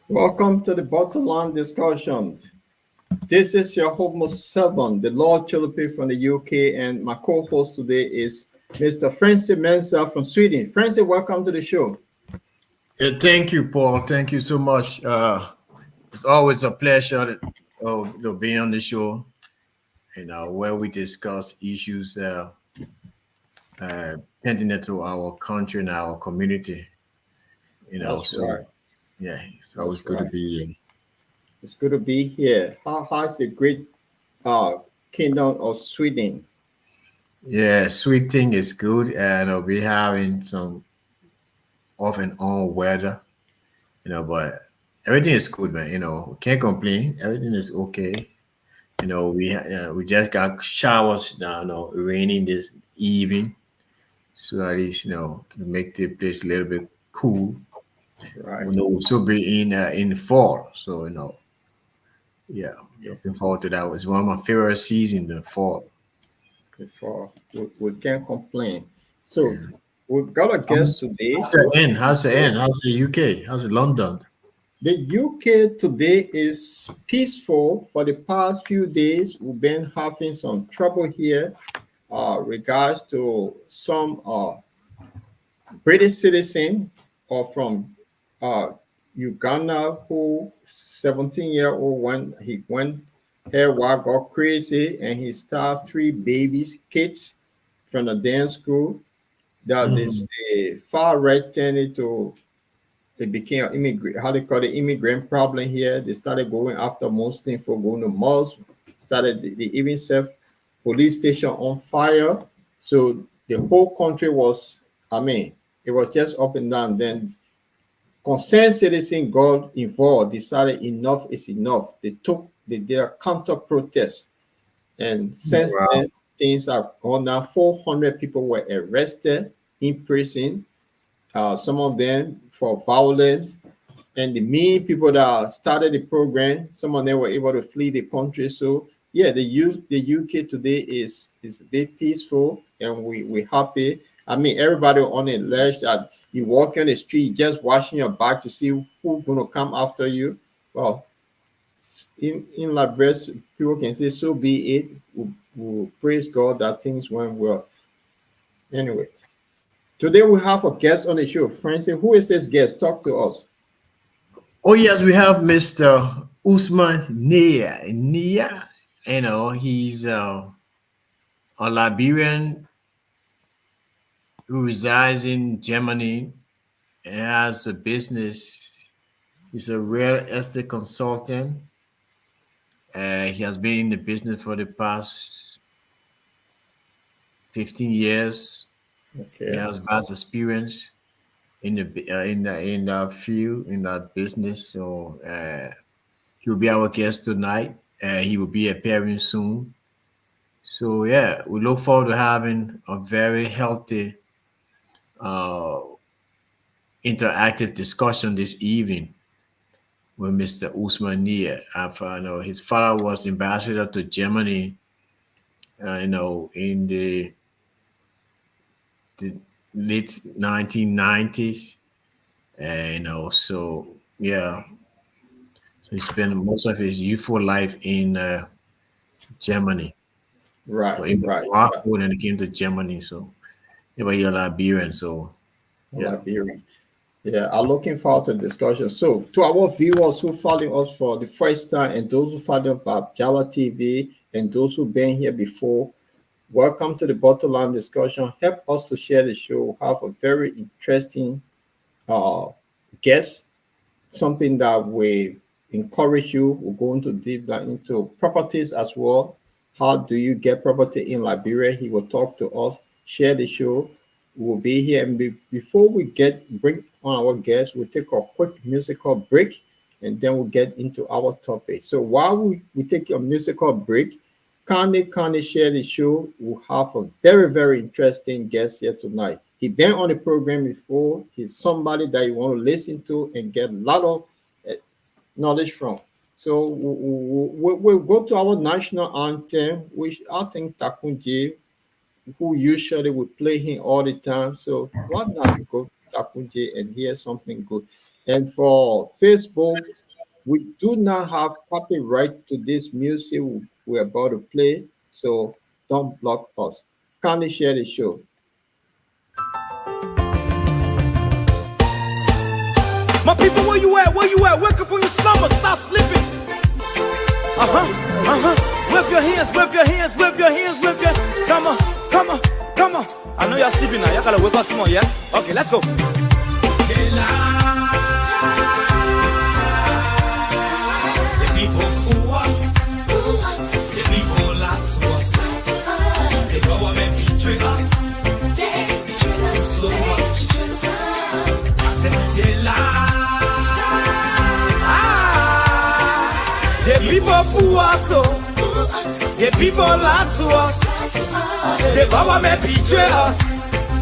Welcome to the Bottom Line discussion. This is your host, Seven, the Lord Chilipi from the UK, and my co-host today is Mr. Francis Mensa from Sweden. Francis, welcome to the show. Thank you, Paul. Thank you so much. It's always a pleasure being on the show, where we discuss issues pertinent to our country and our community. That's So right. yeah, it's always That's good to right. be here. It's good to be here. How's the great uh, kingdom of Sweden? Yeah, sweet thing is good, and we're having some off and on weather, but everything is good, man. We can't complain. Everything is okay. We just got showers now, raining this evening, so at least can make the place a little bit cool. Right. We'll still be in fall, so yeah, looking forward to that. It's one of my favorite seasons, the fall. Before we can't complain. So Yeah. we've got a guest How's, today. how's the end? How's the end? How's the UK? How's the London? The UK today is peaceful. For the past few days, we've been having some trouble here regards to some British citizen or from uh, Uganda who 17-year-old when he went hair wild got crazy and he starved three babies, kids from the dance school. That this Mhm. the far right tended to it became an immigrant, how they call it, immigrant problem here. They started going after Muslims for going to mosques. They even set police station on fire. So the whole country was, it was just up and down. Then concerned citizens got involved, decided enough is enough. They did a counter protest. And since Wow. then, things have gone down. 400 people were arrested in prison, some of them for violence, and the main people that started the program, some of them were able to flee the country. So yeah, the UK today is a bit peaceful, and we happy. Everybody on the ledge that you walk on the street just watching your back to see who's gonna come after you. Well, in Liberia, people can say, so be it. We praise God that things went well. Anyway, today we have a guest on the show. Francis, who is this guest? Talk to us. Oh yes, we have Mr. Usman Nyei. He's a Liberian who resides in Germany and has a business. He's a real estate consultant. He has been in the business for the past 15 years. He Okay. has vast experience in the field in that business. So he'll be our guest tonight. He will be appearing soon. So yeah, we look forward to having a very healthy, uh, interactive discussion this evening with Mr. Usman Nyei. I know his father was ambassador to Germany, in the late 1990s. So yeah, so he spent most of his youthful life in Germany. Right, So in right, right. Morocco, and then he came to Germany. So yeah, but you're Liberian, so yeah. Liberia. Yeah, I'm looking forward to the discussion. So, to our viewers who follow us for the first time, and those who follow about Jala TV, and those who've been here before, welcome to the Bottom Line discussion. Help us to share the show. Have a very interesting uh, guest, something that we encourage you. We're going to deep dive into properties as well. How do you get property in Liberia? He will talk to us, share the show. We'll be here. And before we bring on our guests, we'll take a quick musical break and then we'll get into our topic. So while we take a musical break, kindly share the show. We'll have a very, very interesting guest here tonight. He been on the program before. He's somebody that you want to listen to and get a lot of uh, knowledge from. So we'll go to our national anthem, which I think Takunji, who usually would play him all the time. So why not go to Takunji and hear something good? And for Facebook, we do not have copyright to this music we're about to play, so don't block us. Kindly share the show. My people, where you at? Where you at? Wake up from your slumber, stop sleeping. Wave your hands, wave your hands, wave your hands, wave your hands. Come on, come on, come on. I know you're sleeping now. You gotta wake up some more, yeah? Okay, let's go. The people fool us. The people lie to us. The government betray us. So much. I said they lie. The people fool us, oh. The people lie to us. The government betray us.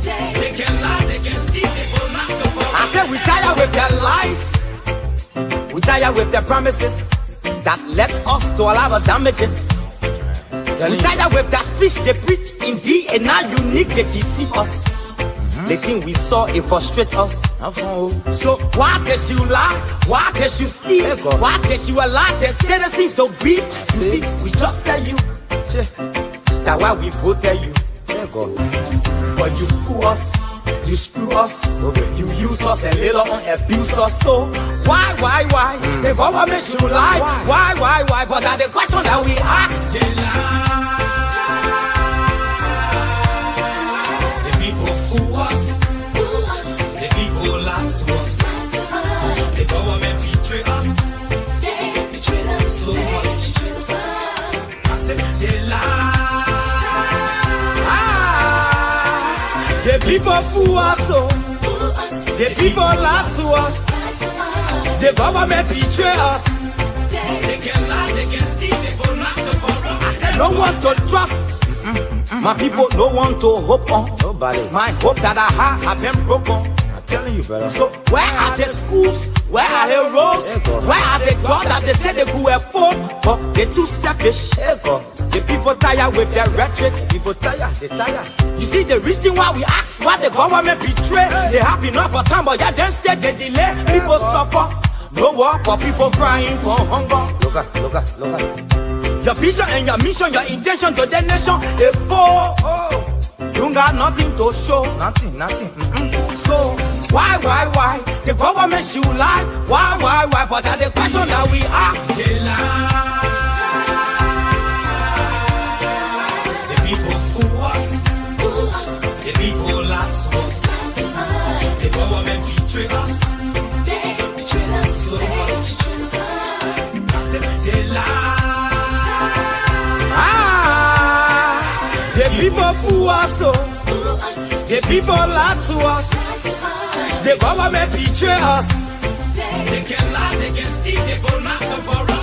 They can lie, they can steal, they will not go. I said we tired with their lies. We tired with their promises that led us to all our damages. We tired with that speech they preach indeed, and now unique they deceive us. The thing we saw, it frustrate us. So why did you lie? Why did you steal? Why did you allow the citizens to be? You see, we just tell you that why we vote tell you. But you fool us, you screw us, you use us and later on abuse us. So why? The government should lie. Why? But that's the question that we ask. They lie. The people fool us. The people lie to us. The government betray us. So much. I said they lie. The people fool us, oh. The people lie to us. The government betray us. They can lie, they can steal, they will not to corrupt. No one to trust. My people, no one to hope on. Nobody. My hope that I have been broken. I'm telling you, brother. So where are the schools? Where are the roads? Where are the jobs that they say they could afford? But they're too selfish. The people tired with their rhetoric. People tired, they tired. You see the reason why we ask why the government betray. They have enough for time, but yeah, then instead they delay. People suffer. No work for people crying for hunger. Look at. Your vision and your mission, your intention to the nation is poor. You got nothing to show. Nothing. So why? The government should lie. Why? But that's the question that we ask. They lie. The people fool us. The people lie to us. The government betray us. So much. I said they lie. The people fool us, oh. The people lie to us. The government betray us. They can lie, they can steal, they go not to corrupt.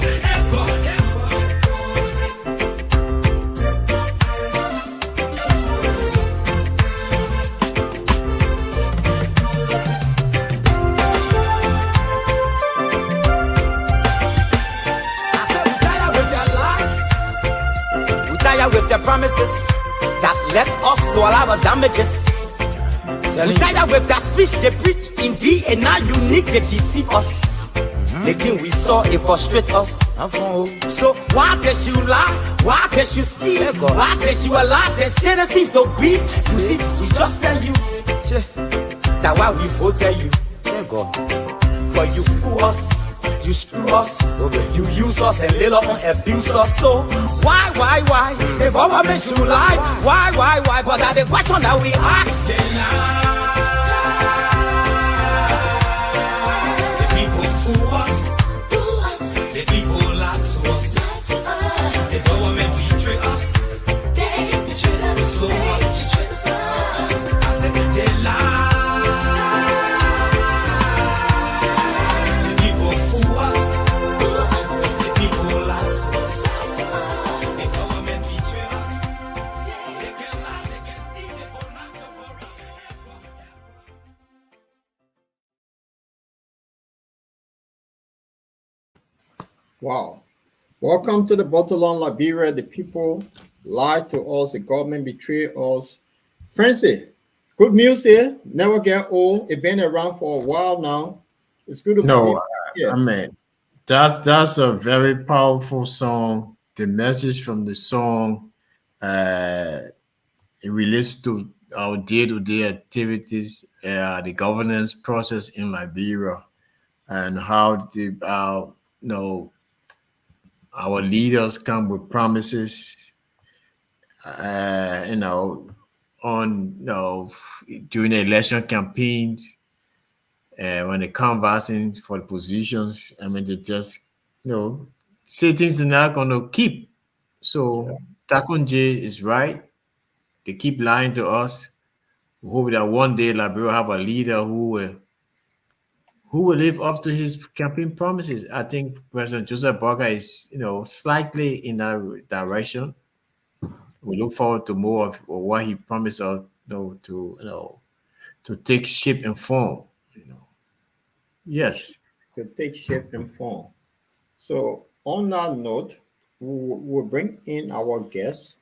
With their promises that led us to all our damages. We tired with that speech they preach indeed, and now unique they deceive us. The thing we saw, it frustrate us. So why did you lie? Why did you steal? Why did you allow the citizens to be? You see, we just tell you that why we vote tell you. But you fool us. You screw us, you use us and later on abuse us. So why? The government should lie. Why? But that's the question that we ask. The people fool us. The people lie to us. The government betray us. So much. I said they lie. Wow. Welcome to the Bottom Line Liberia. The people lie to us, the government betray us. Francie, good music, never get old. It's been around for a while now. It's good to be No, I here. mean that's a very powerful song. The message from the song, uh, it relates to our day-to-day activities, the governance process in Liberia, and how you know our leaders come with promises, you know, on during the election campaigns, when they canvassing for the positions. I mean, they just say things they're not going to keep. So Takunje is right. They keep lying to us. We hope that one day Liberia will have a leader who will live up to his campaign promises. I think President Joseph Boga is, slightly in that direction. We look forward to more of what he promised us, to take shape and form. You know, yes. To take shape and form. So, on that note, we'll bring in our guest,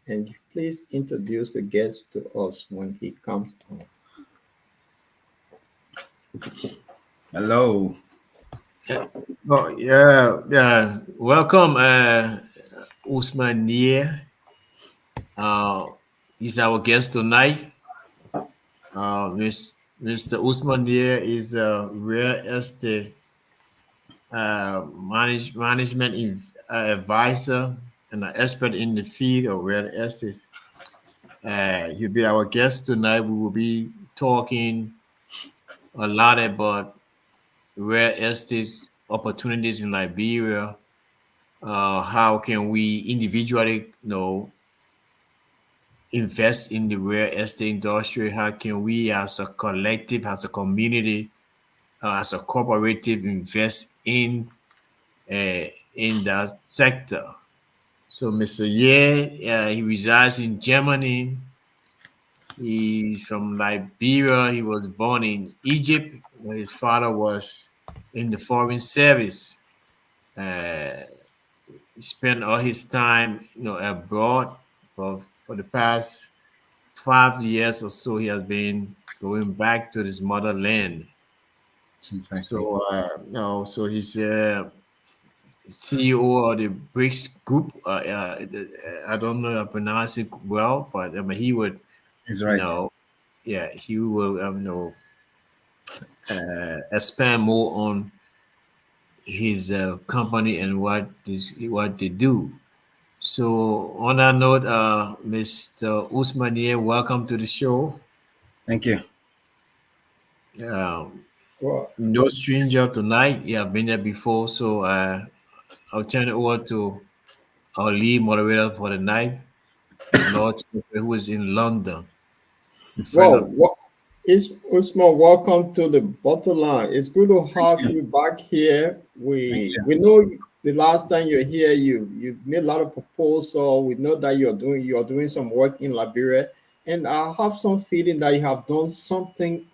and please introduce the guest to us when he comes on. Hello. Oh yeah, yeah. Welcome, Osman Nyei. Uh, he's our guest tonight. Mr. Osman Nyei is a real estate management advisor and an expert in the field of real estate. He'll be our guest tonight. We will be talking a lot about real estate opportunities in Liberia. How can we individually, invest in the real estate industry? How can we, as a collective, as a community, as a cooperative, invest in that sector? So, Mr. Ye, he resides in Germany. He's from Liberia. He was born in Egypt, where his father was in the foreign service. Uh, he spent all his time, abroad. For the past 5 years or so, he has been going back to his motherland. Exactly. So he's CEO of the BRICS group. I don't know if I pronounce it well, but I mean, he would, He's right. he will, expand more on his company and what they do. So on that note, Mr. Osman Nyei, welcome to the show. Thank you. Well, No stranger tonight. You have been there before, so I'll turn it over to our lead moderator for the night, Lord, who is in London. Friend of It's Usman, welcome to the Bottom Line. It's good to have you. you back here. Thank We you. we know the last time you're here, you made a lot of proposals. We know that you're doing some work in Liberia, and I have some feeling that you have done something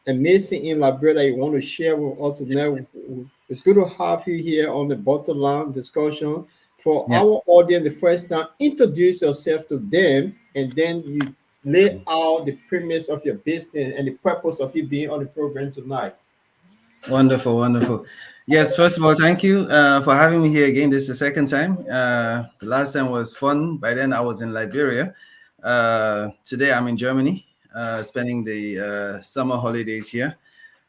amazing in Liberia that you want to share with us today. It's good to have you here on the Bottom Line discussion. For Yeah. our audience, the first time, introduce yourself to them, and then you lay out the premise of your business and the purpose of you being on the program tonight. Wonderful, wonderful. Yes, first of all, thank you for having me here again. This is the second time. The last time was fun. By then, I was in Liberia. Today, I'm in Germany, spending the summer holidays here.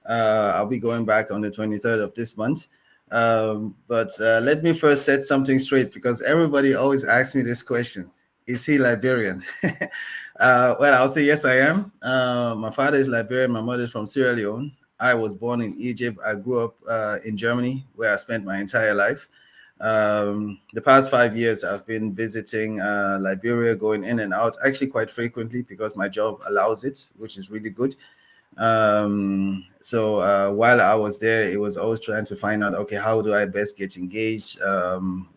I'll be going back on the 23rd of this month. But let me first set something straight, because everybody always asks me this question: is he Liberian? Well, I'll say yes, I am. My father is Liberian. My mother is from Sierra Leone. I was born in Egypt. I grew up in Germany, where I spent my entire life. The past 5 years, I've been visiting Liberia, going in and out, actually quite frequently, because my job allows it, which is really good. So while I was there, it was always trying to find out, okay, how do I best get engaged?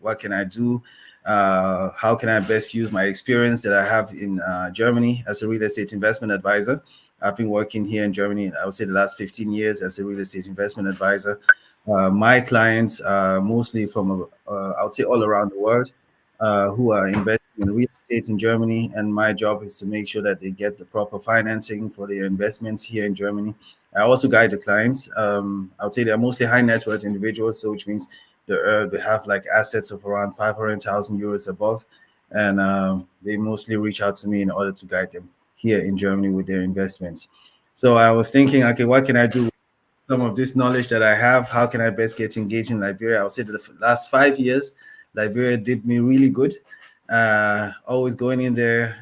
What can I do? How can I best use my experience that I have in Germany as a real estate investment advisor? I've been working here in Germany, I would say, the last 15 years as a real estate investment advisor. My clients are mostly from, I would say, all around the world, who are investing in real estate in Germany. And my job is to make sure that they get the proper financing for their investments here in Germany. I also guide the clients. I would say they're mostly high net worth individuals, so which means they have like assets of around 500,000 euros above, and they mostly reach out to me in order to guide them here in Germany with their investments. So I was thinking, okay, what can I do with some of this knowledge that I have? How can I best get engaged in Liberia? I would say that the last 5 years, Liberia did me really good. Always going in there,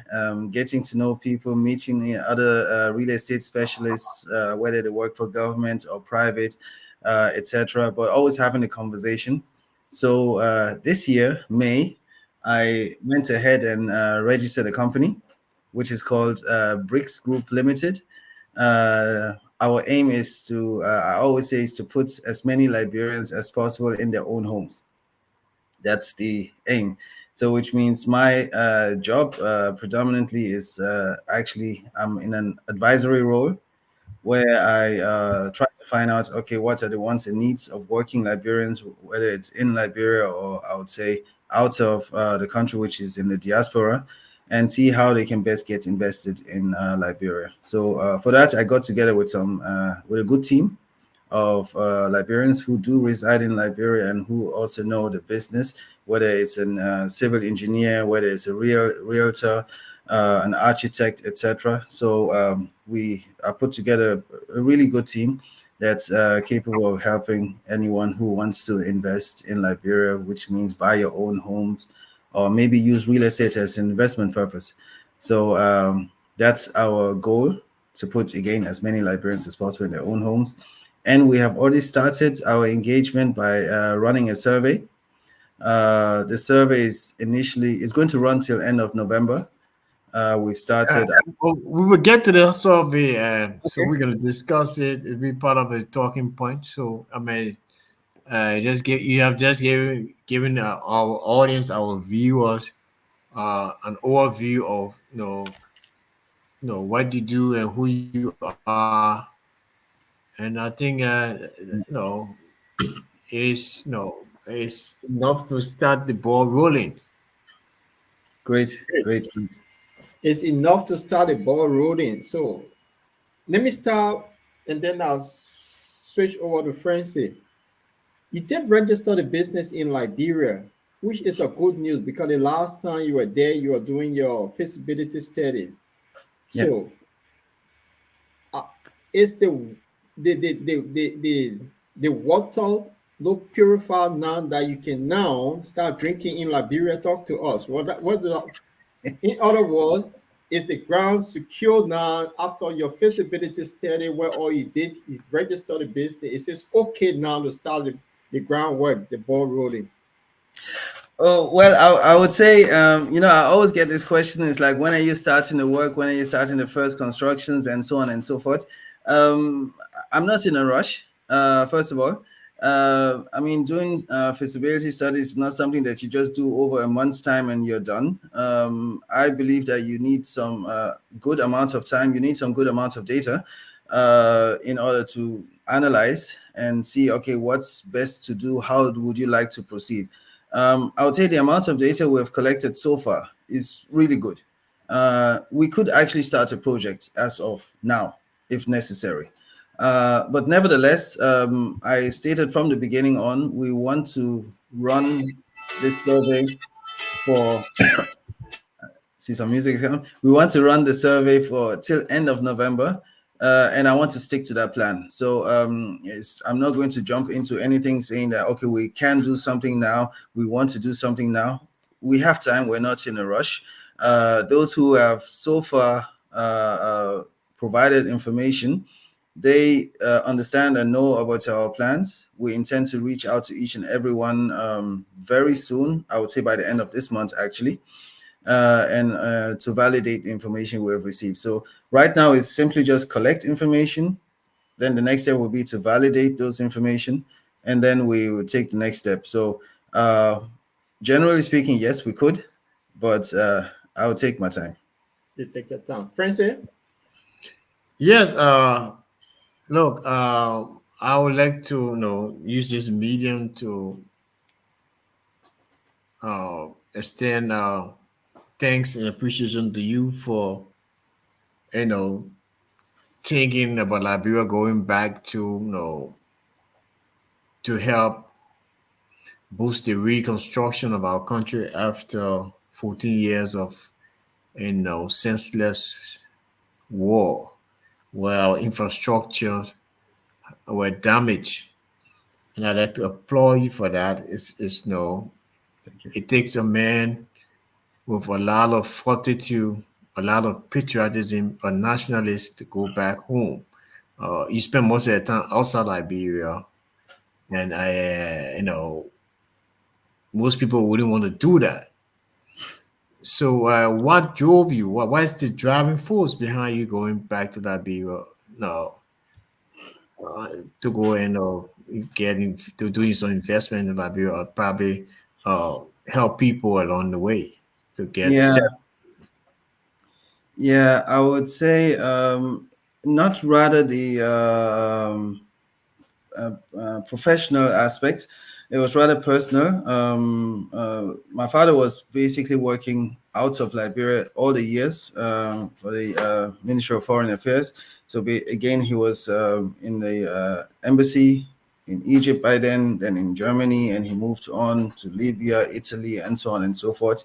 getting to know people, meeting the other real estate specialists, whether they work for government or private, etc. But always having a conversation. So this year, May, I went ahead and registered a company, which is called BRICS Group Limited. Our aim is to, I always say, is to put as many Liberians as possible in their own homes. That's the aim. So, which means my job predominantly is actually I'm in an advisory role where I try to find out, okay, what are the wants and needs of working Liberians, whether it's in Liberia or I would say out of the country, which is in the diaspora, and see how they can best get invested in Liberia. So for that, I got together with with a good team of Liberians who do reside in Liberia and who also know the business, whether it's a civil engineer, whether it's a realtor, an architect, etc. So we are put together a really good team that's capable of helping anyone who wants to invest in Liberia, which means buy your own homes or maybe use real estate as an investment purpose. So that's our goal, to put again as many Liberians as possible in their own homes. And we have already started our engagement by running a survey. The survey is going to run till end of November. We've started. We will get to the survey, so Okay. we're going to discuss it. It'll be part of a talking point. So I mean, you have just given our audience, our viewers, an overview of what you do and who you are, and I think is is enough to start the ball rolling. Great, great. It's enough to start a ball rolling. So let me start and then I'll switch over to Francie. You did register the business in Liberia, which is a good news because the last time you were there, you were doing your feasibility study. Yeah. So is the water look purified now that you can now start drinking in Liberia? Talk to us. In other words, is the ground secure now after your feasibility study where all you did you register the business? Is it okay now to start the groundwork, the ball rolling? Oh, well, I would say, I always get this question. It's like, when are you starting the work? When are you starting the first constructions and so on and so forth? I'm not in a rush, first of all. I mean, doing feasibility studies is not something that you just do over a month's time and you're done. I believe that you need some good amount of time. You need some good amount of data in order to analyze and see, okay, what's best to do? How would you like to proceed? I would say the amount of data we've collected so far is really good. We could actually start a project as of now, if necessary. But nevertheless, I stated from the beginning on, we want to run this survey for, see some music is coming. We want to run the survey for till end of November. And I want to stick to that plan. So I'm not going to jump into anything saying that, okay, we can do something now. We want to do something now. We have time. We're not in a rush. Those who have so far provided information, they understand and know about our plans. We intend to reach out to each and everyone very soon. I would say by the end of this month, actually. And to validate the information we have received. So right now it's simply just collect information. Then the next step will be to validate those information, and then we will take the next step. So generally speaking, yes, we could, but I would take my time. You take your time. Francie? Yes. Look. I would like to use this medium to extend thanks and appreciation to you for thinking about Liberia going back to, to help boost the reconstruction of our country after 14 years of, senseless war, where our infrastructure were damaged. And I'd like to applaud you for that. Thank you. It takes a man with a lot of fortitude, a lot of patriotism, a nationalist to go back home. You spend most of the time outside Liberia, and most people wouldn't want to do that. So, what drove you? What is the driving force behind you going back to Liberia? No, to go and getting to doing some investment in Liberia, or probably help people along the way to get Yeah, set. yeah, I would say not rather the professional aspect. It was rather personal. My father was basically working out of Liberia all the years for the Ministry of Foreign Affairs. So again, he was in the embassy in Egypt by then in Germany, and he moved on to Libya, Italy, and so on and so forth.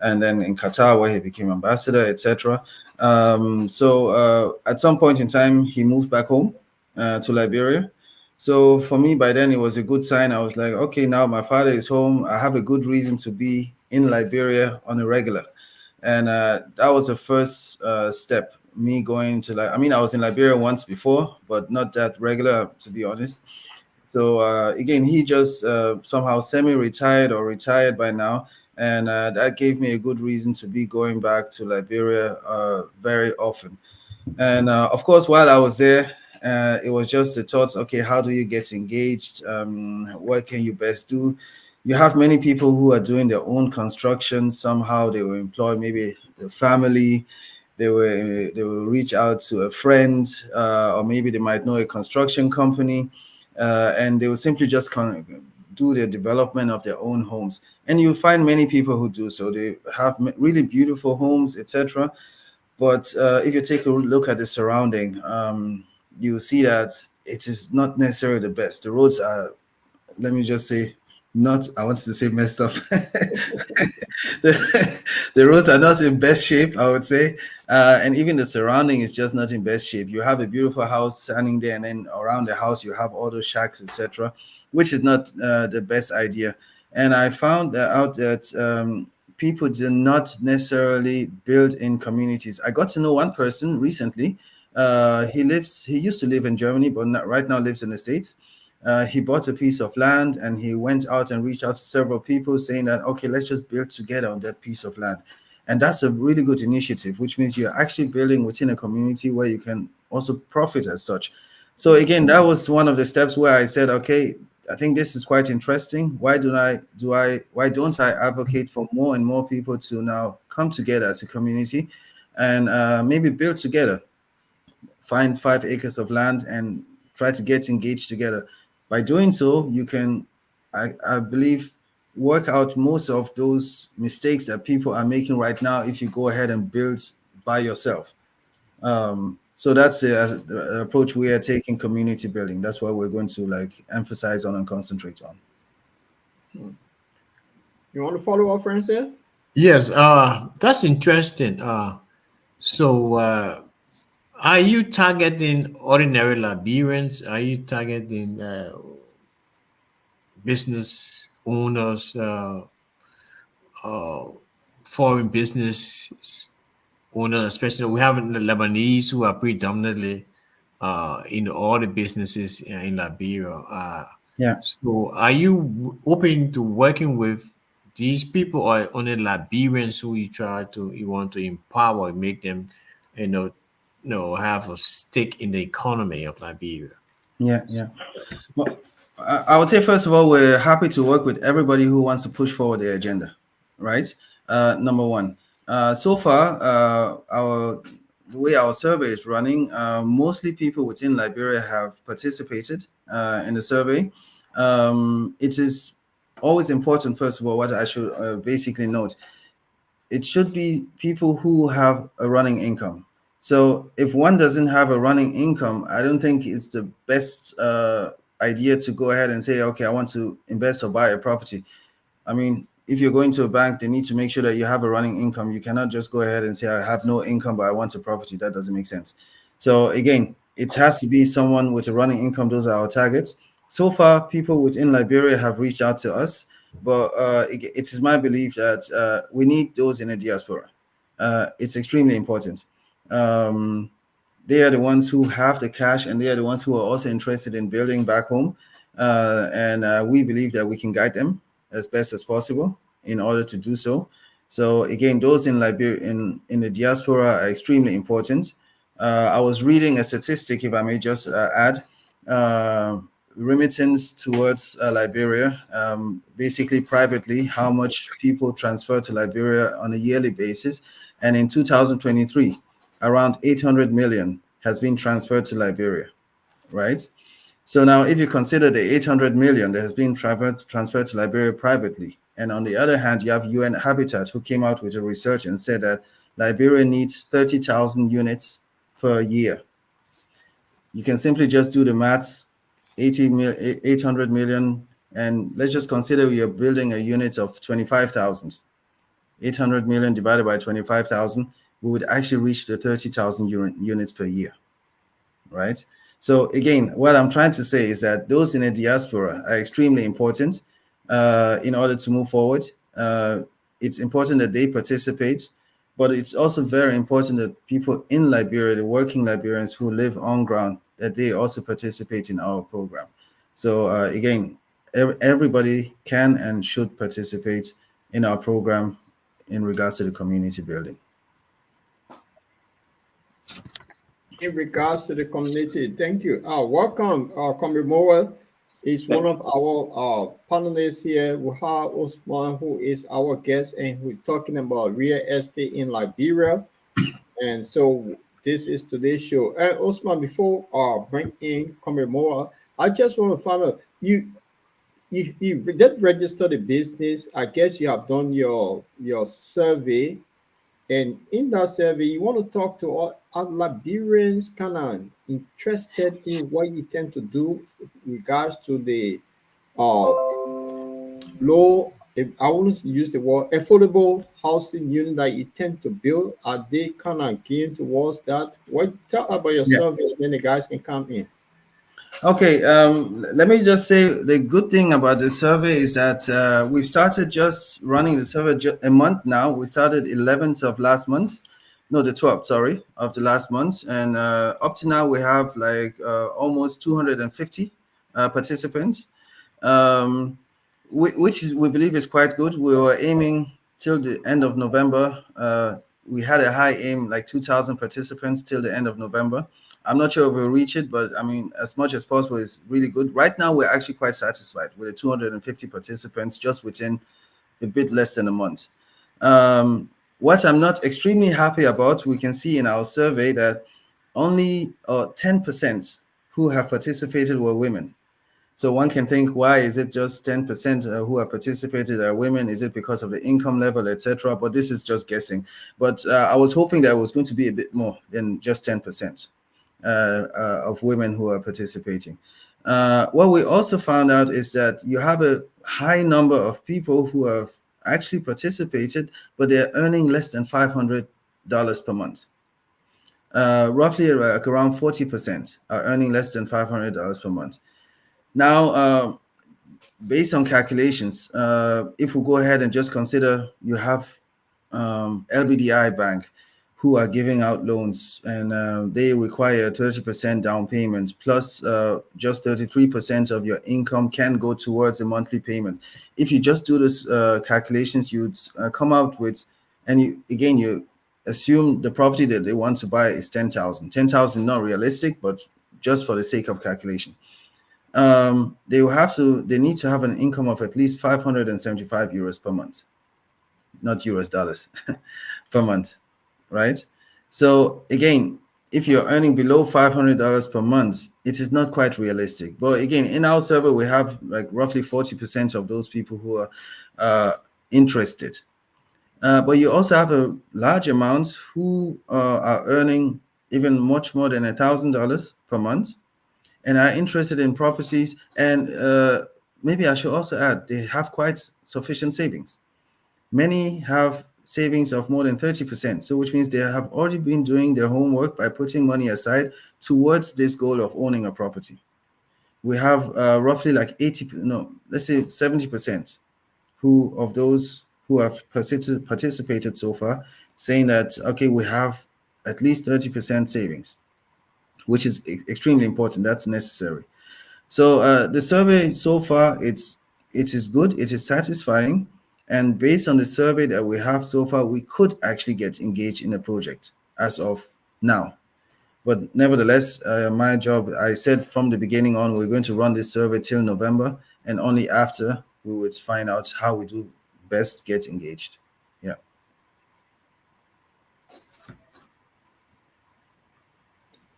And then in Qatar, where he became ambassador, etc. At some point in time, he moved back home to Liberia. So for me, by then, it was a good sign. I was like, okay, now my father is home. I have a good reason to be in Liberia on a regular. And that was the first step, me going to, I was in Liberia once before, but not that regular, to be honest. So again, he just somehow semi-retired or retired by now. And that gave me a good reason to be going back to Liberia very often. And of course, while I was there, it was just the thoughts, okay, how do you get engaged? What can you best do? You have many people who are doing their own construction. Somehow they will employ maybe the family. They will reach out to a friend, or maybe they might know a construction company, and they will simply just do the development of their own homes. And you find many people who do so. They have really beautiful homes, etc. But if you take a look at the surrounding, you see that it is not necessarily the best. The roads are, let me just say, not, I wanted to say messed up. the roads are not in best shape, I would say. And even the surrounding is just not in best shape. You have a beautiful house standing there, and then around the house, you have all those shacks, etc., which is not the best idea. And I found out that people do not necessarily build in communities. I got to know one person recently. He used to live in Germany, but right now lives in the States. He bought a piece of land, and he went out and reached out to several people saying that, okay, let's just build together on that piece of land. And that's a really good initiative, which means you're actually building within a community where you can also profit as such. So again, that was one of the steps where I said, okay, I think this is quite interesting. Why don't I advocate for more and more people to now come together as a community and maybe build together, find 5 acres of land and try to get engaged together. By doing so, you can, I believe, work out most of those mistakes that people are making right now if you go ahead and build by yourself. So that's the approach we are taking, community building. That's what we're going to emphasize on and concentrate on. You want to follow up, friends here? Yes, that's interesting. So, are you targeting ordinary Liberians? Are you targeting business owners, foreign business owners? Especially, we have the Lebanese who are predominantly in all the businesses in Liberia. Yeah. So, are you open to working with these people, or only Liberians who you want to empower, make them, have a stake in the economy of Liberia? Yeah. Well, I would say, first of all, we're happy to work with everybody who wants to push forward their agenda, right? Number one. So far, the way our survey is running, mostly people within Liberia have participated in the survey. It is always important, first of all, what I should basically note. It should be people who have a running income. So if one doesn't have a running income, I don't think it's the best idea to go ahead and say, okay, I want to invest or buy a property. I mean, if you're going to a bank, they need to make sure that you have a running income. You cannot just go ahead and say, I have no income, but I want a property. That doesn't make sense. So again, it has to be someone with a running income. Those are our targets. So far, people within Liberia have reached out to us, but it is my belief that we need those in the diaspora. It's extremely important. They are the ones who have the cash, and they are the ones who are also interested in building back home. And we believe that we can guide them as best as possible in order to do so. So again, those in Liberia, in the diaspora, are extremely important. I was reading a statistic, if I may just add, remittance towards Liberia, basically privately, how much people transfer to Liberia on a yearly basis. And in 2023, around 800 million has been transferred to Liberia, right? So now if you consider the 800 million that has been transferred to Liberia privately, and on the other hand, you have UN Habitat, who came out with a research and said that Liberia needs 30,000 units per year. You can simply just do the maths, 800 million, and let's just consider you're building a unit of 25,000. 800 million divided by 25,000, we would actually reach the 30,000 units per year, right? So again, what I'm trying to say is that those in the diaspora are extremely important in order to move forward. It's important that they participate, but it's also very important that people in Liberia, the working Liberians who live on ground, that they also participate in our program. So again, everybody can and should participate in our program in regards to the community building. In regards to the community, thank you. Welcome, Comrade Moel is one of our panelists here. We have Osman, who is our guest, and we're talking about real estate in Liberia. And so this is today's show. And Osman, before bring in Comrade Moel, I just want to find out, you did register the business. I guess you have done your survey. And in that survey, you want to talk to all Liberians kind of interested in what you tend to do with regards to the low, I wouldn't use the word affordable housing unit that you tend to build. Are they kind of geared towards that? What tell about your survey, and then the guys can come in. Okay, let me just say the good thing about the survey is that we've started just running the survey a month now. We started 11th of last month, no, the 12th, sorry, of the last month. And up to now, we have like almost 250 participants, which we believe is quite good. We were aiming till the end of November. We had a high aim, like 2,000 participants till the end of November. I'm not sure if we'll reach it, but I mean, as much as possible is really good. Right now, we're actually quite satisfied with the 250 participants just within a bit less than a month. What I'm not extremely happy about, we can see in our survey that only 10% who have participated were women. So one can think, why is it just 10% who have participated are women? Is it because of the income level, etc.? But this is just guessing. But I was hoping that it was going to be a bit more than just 10%. Of women who are participating. What we also found out is that you have a high number of people who have actually participated, but they're earning less than $500 per month. Roughly around 40% are earning less than $500 per month. Now, based on calculations, if we go ahead and just consider you have LBDI Bank, who are giving out loans, and they require 30% down payment, plus just 33% of your income can go towards a monthly payment. If you just do this calculations, you'd come out with, and you assume the property that they want to buy is 10,000. 10,000 not realistic, but just for the sake of calculation. They need to have an income of at least 575 euros per month, not US dollars, per month. Right? So again, if you're earning below $500 per month, it is not quite realistic. But again, in our survey, we have like roughly 40% of those people who are interested. But you also have a large amount who are earning even much more than $1,000 per month, and are interested in properties. And maybe I should also add, they have quite sufficient savings. Many have savings of more than 30%, so which means they have already been doing their homework by putting money aside towards this goal of owning a property. We have roughly like 70% of those who have participated so far saying that, okay, we have at least 30% savings, which is extremely important. That's necessary. So the survey so far, it is good, it is satisfying, and based on the survey that we have so far, we could actually get engaged in a project as of now. But nevertheless, my job, I said from the beginning on, we're going to run this survey till November, and only after we would find out how we do best get engaged. Yeah.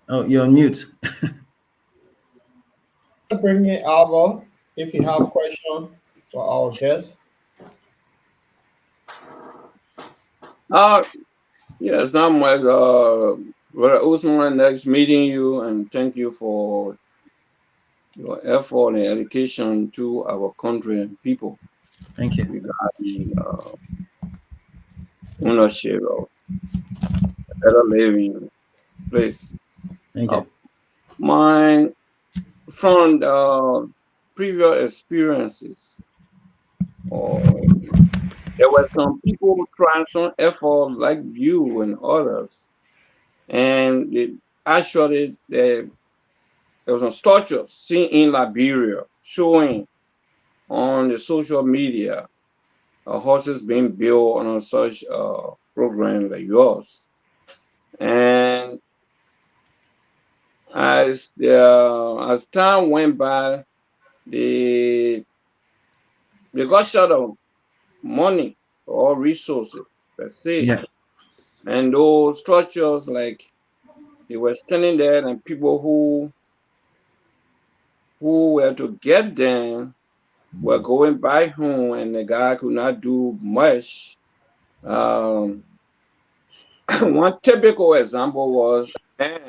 Oh, you're on mute. Bring in Alba if you have question for our guest. Yes, not much. Brother Osman, next meeting you, and thank you for your effort and education to our country and people. Thank you. Regarding ownership of a better living place. Thank you. From previous experiences, there were some people trying some effort like you and others, and actually there was a structure seen in Liberia showing on the social media horses being built on such program like yours. And as time went by, they got short of money or resources, let's say. Yeah. And those structures, like, they were standing there, and people who were to get them were going back home, and the guy could not do much. One typical example was a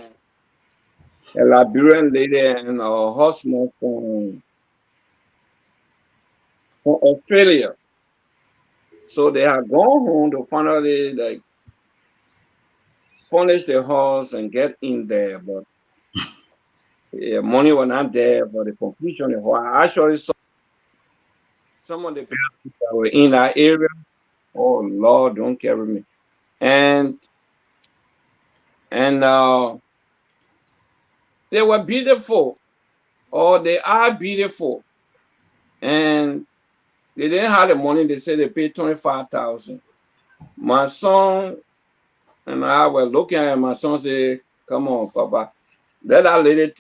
Liberian lady and a husband from Australia. So they had gone home to finally like furnish the house and get in there, but money was not there for the completion. I actually saw some of the buildings that were in that area. Oh Lord, don't carry me. And they were beautiful, or they are beautiful, and they didn't have the money. They said they paid 25,000. My son and I were looking at it. My son said, "Come on, Papa, let the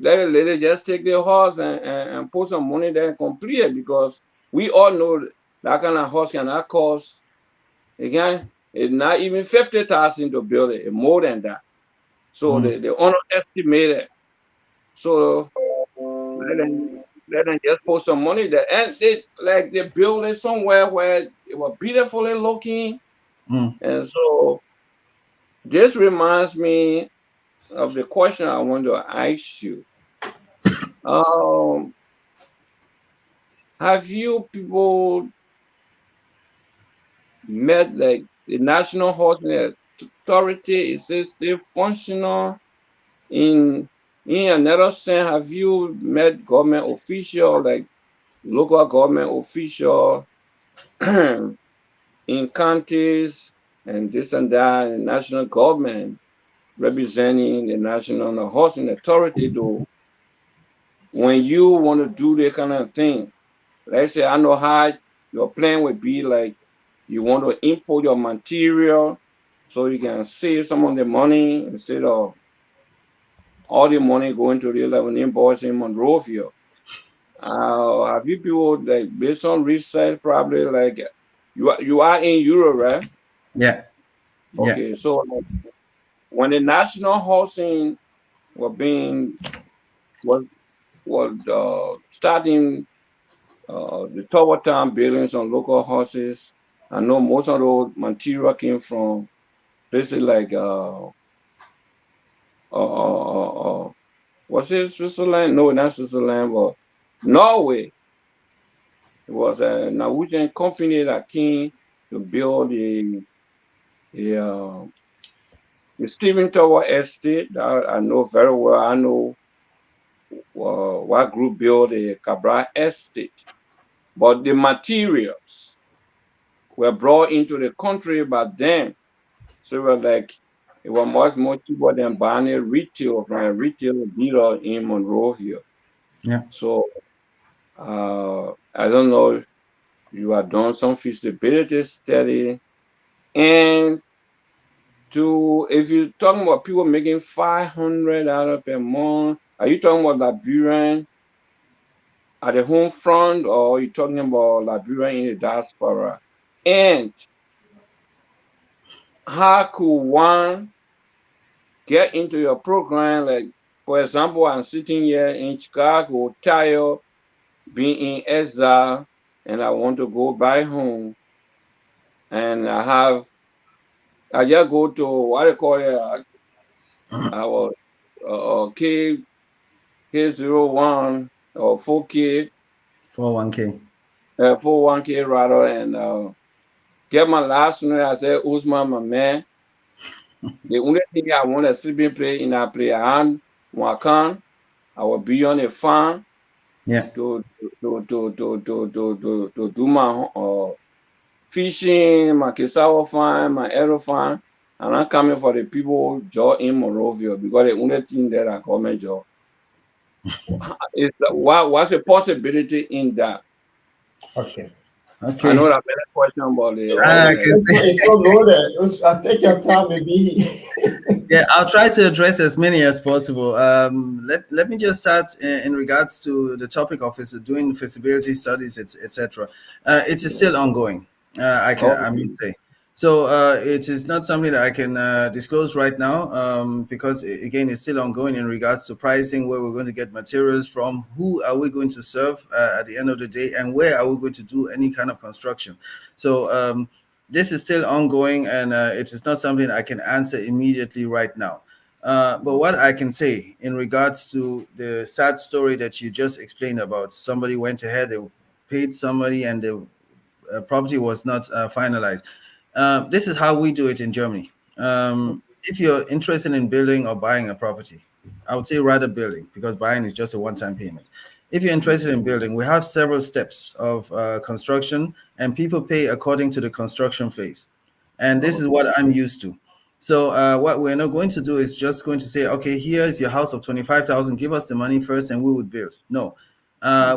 lady just take the horse and put some money there and complete it, because we all know that kind of horse cannot cost, again, it's not even 50,000 to build it, it's more than that. So the owner estimated. So let them just put some money there, and they build it somewhere where it was beautifully looking. And so this reminds me of the question I want to ask you. Have you people met like the National Housing Authority? Is it still functional? In another sense, have you met government official, like local government official in counties and this and that, and national government representing the National Housing Authority, though, when you want to do that kind of thing? Let's say, I know how your plan would be, like you want to import your material so you can save some of the money instead of all the money going to the 11 invoice in Monrovia. Have you people, like, based on research, probably, like, you are in Europe, right? Yeah. Okay, so like, when the national housing was starting the tower town buildings on local houses, I know most of those material came from places like was it Switzerland? No, not Switzerland, but Norway. It was a Norwegian company that came to build a the Stephen Tower Estate that I know very well. I know what group built a Cabral Estate, but the materials were brought into the country by them. So it was like it was much more cheaper than buying a retail from a retail dealer in Monrovia. Yeah. So I don't know. You have done some feasibility study, and if you're talking about people making $500 per month, are you talking about Liberian at the home front, or are you talking about Liberian in the diaspora? And how could one get into your program? Like, for example, I'm sitting here in Chicago, tired being in exile, and I want to go back home, and I just go to what they call it, our K01 or 4K, 401k. 401K rather, and get my last name. I said Osman, my man. The only thing I want to sleeping play in a play hand one can. I will be on a farm Yeah. to do my fishing, my cassava farm, my arrow farm, and I'm coming for the people job in Monrovia because the only thing that I call my job is what's the possibility in that? Okay. I know Okay. that better question, but the I audience. can see. It's so loaded. I'll take your time, maybe. Yeah, I'll try to address as many as possible. Let me just start in regards to the topic of doing feasibility studies, etc. It is still ongoing. I Okay. must say. So it is not something that I can disclose right now because again, it's still ongoing in regards to pricing, where we're going to get materials from, who are we going to serve at the end of the day, and where are we going to do any kind of construction. So this is still ongoing, and it is not something I can answer immediately right now. But what I can say in regards to the sad story that you just explained about, somebody went ahead, they paid somebody, and the property was not finalized. This is how we do it in Germany. If you're interested in building or buying a property, I would say rather building, because buying is just a one-time payment. If you're interested in building, we have several steps of construction, and people pay according to the construction phase. And this is what I'm used to. So what we're not going to do is just going to say, okay, here's your house of 25,000. Give us the money first, and we would build. No,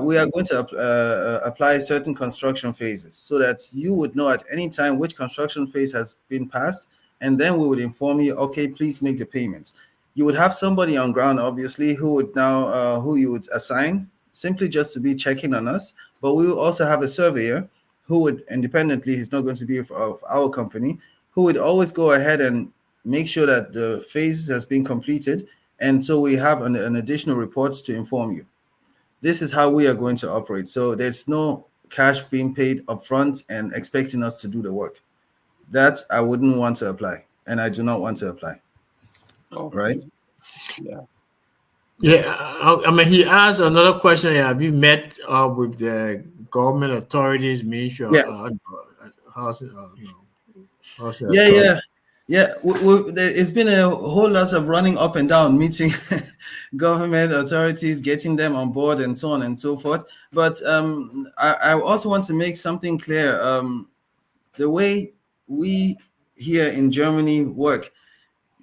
we are going to apply certain construction phases so that you would know at any time which construction phase has been passed, and then we would inform you, okay, please make the payment. You would have somebody on ground, obviously, who would now who you would assign simply just to be checking on us, but we will also have a surveyor who would independently, he's not going to be of our company, who would always go ahead and make sure that the phase has been completed, and so we have an additional report to inform you. This is how we are going to operate. So there's no cash being paid upfront and expecting us to do the work. That I wouldn't want to apply, and I do not want to apply. Okay. Right? Yeah. Yeah, I mean, he asked another question. Have you met with the government authorities, ministry, Yeah. housing, housing Yeah, authority? yeah. Yeah, it's been a whole lot of running up and down, meeting government authorities, getting them on board, and so on and so forth. But I also want to make something clear. The way we here in Germany work,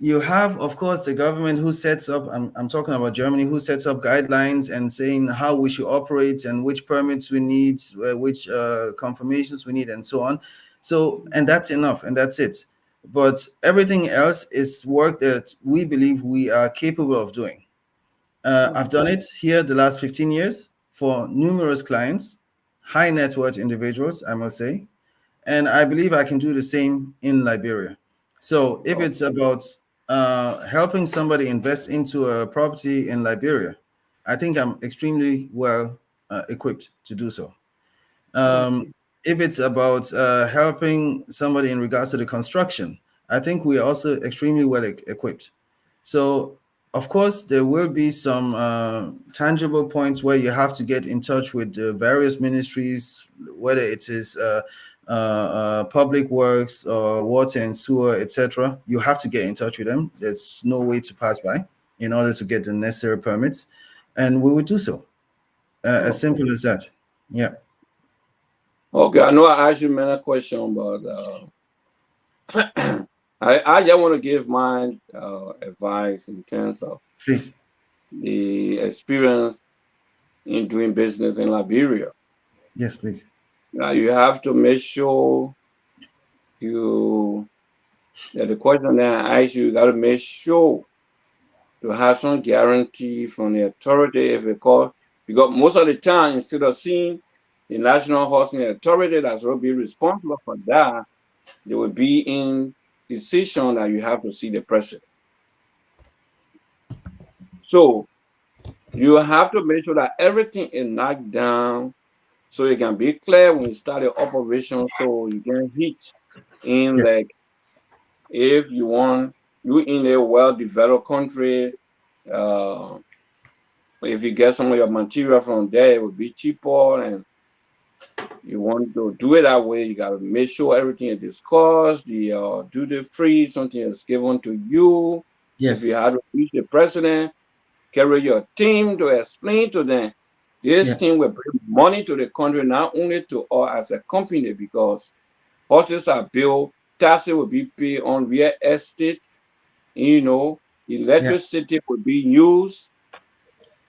you have, of course, the government who sets up, I'm talking about Germany, who sets up guidelines and saying how we should operate and which permits we need, which confirmations we need, and so on. So, and that's enough, and that's it. But everything else is work that we believe we are capable of doing. I've done it here the last 15 years for numerous clients, high net worth individuals, I must say, and I believe I can do the same in Liberia. So if it's about helping somebody invest into a property in Liberia, I think I'm extremely well equipped to do so. If it's about helping somebody in regards to the construction, I think we are also extremely well equipped. So of course, there will be some tangible points where you have to get in touch with the various ministries, whether it is public works or water and sewer, etc. You have to get in touch with them. There's no way to pass by in order to get the necessary permits, and we will do so. As simple as that. Yeah. Okay, I know I asked you many questions, but I just want to give my advice in terms of Please. the experience in doing business in Liberia. Yes, please. Now you have to make sure the question that I asked you got to make sure to have some guarantee from the authority if it call, because most of the time instead of seeing the National Housing Authority that's will be responsible for that, they will be in decision that you have to see the president. So you have to make sure that everything is knocked down so it can be clear when you start the operation, so you can hit in Yes. like if you want you in a well-developed country, if you get some of your material from there, it will be cheaper, and you want to do it that way. You got to make sure everything is discussed. The duty-free, something is given to you. Yes. If you have to reach the president, carry your team to explain to them. This thing will bring money to the country, not only to us as a company, because houses are built, taxes will be paid on real estate, electricity will be used,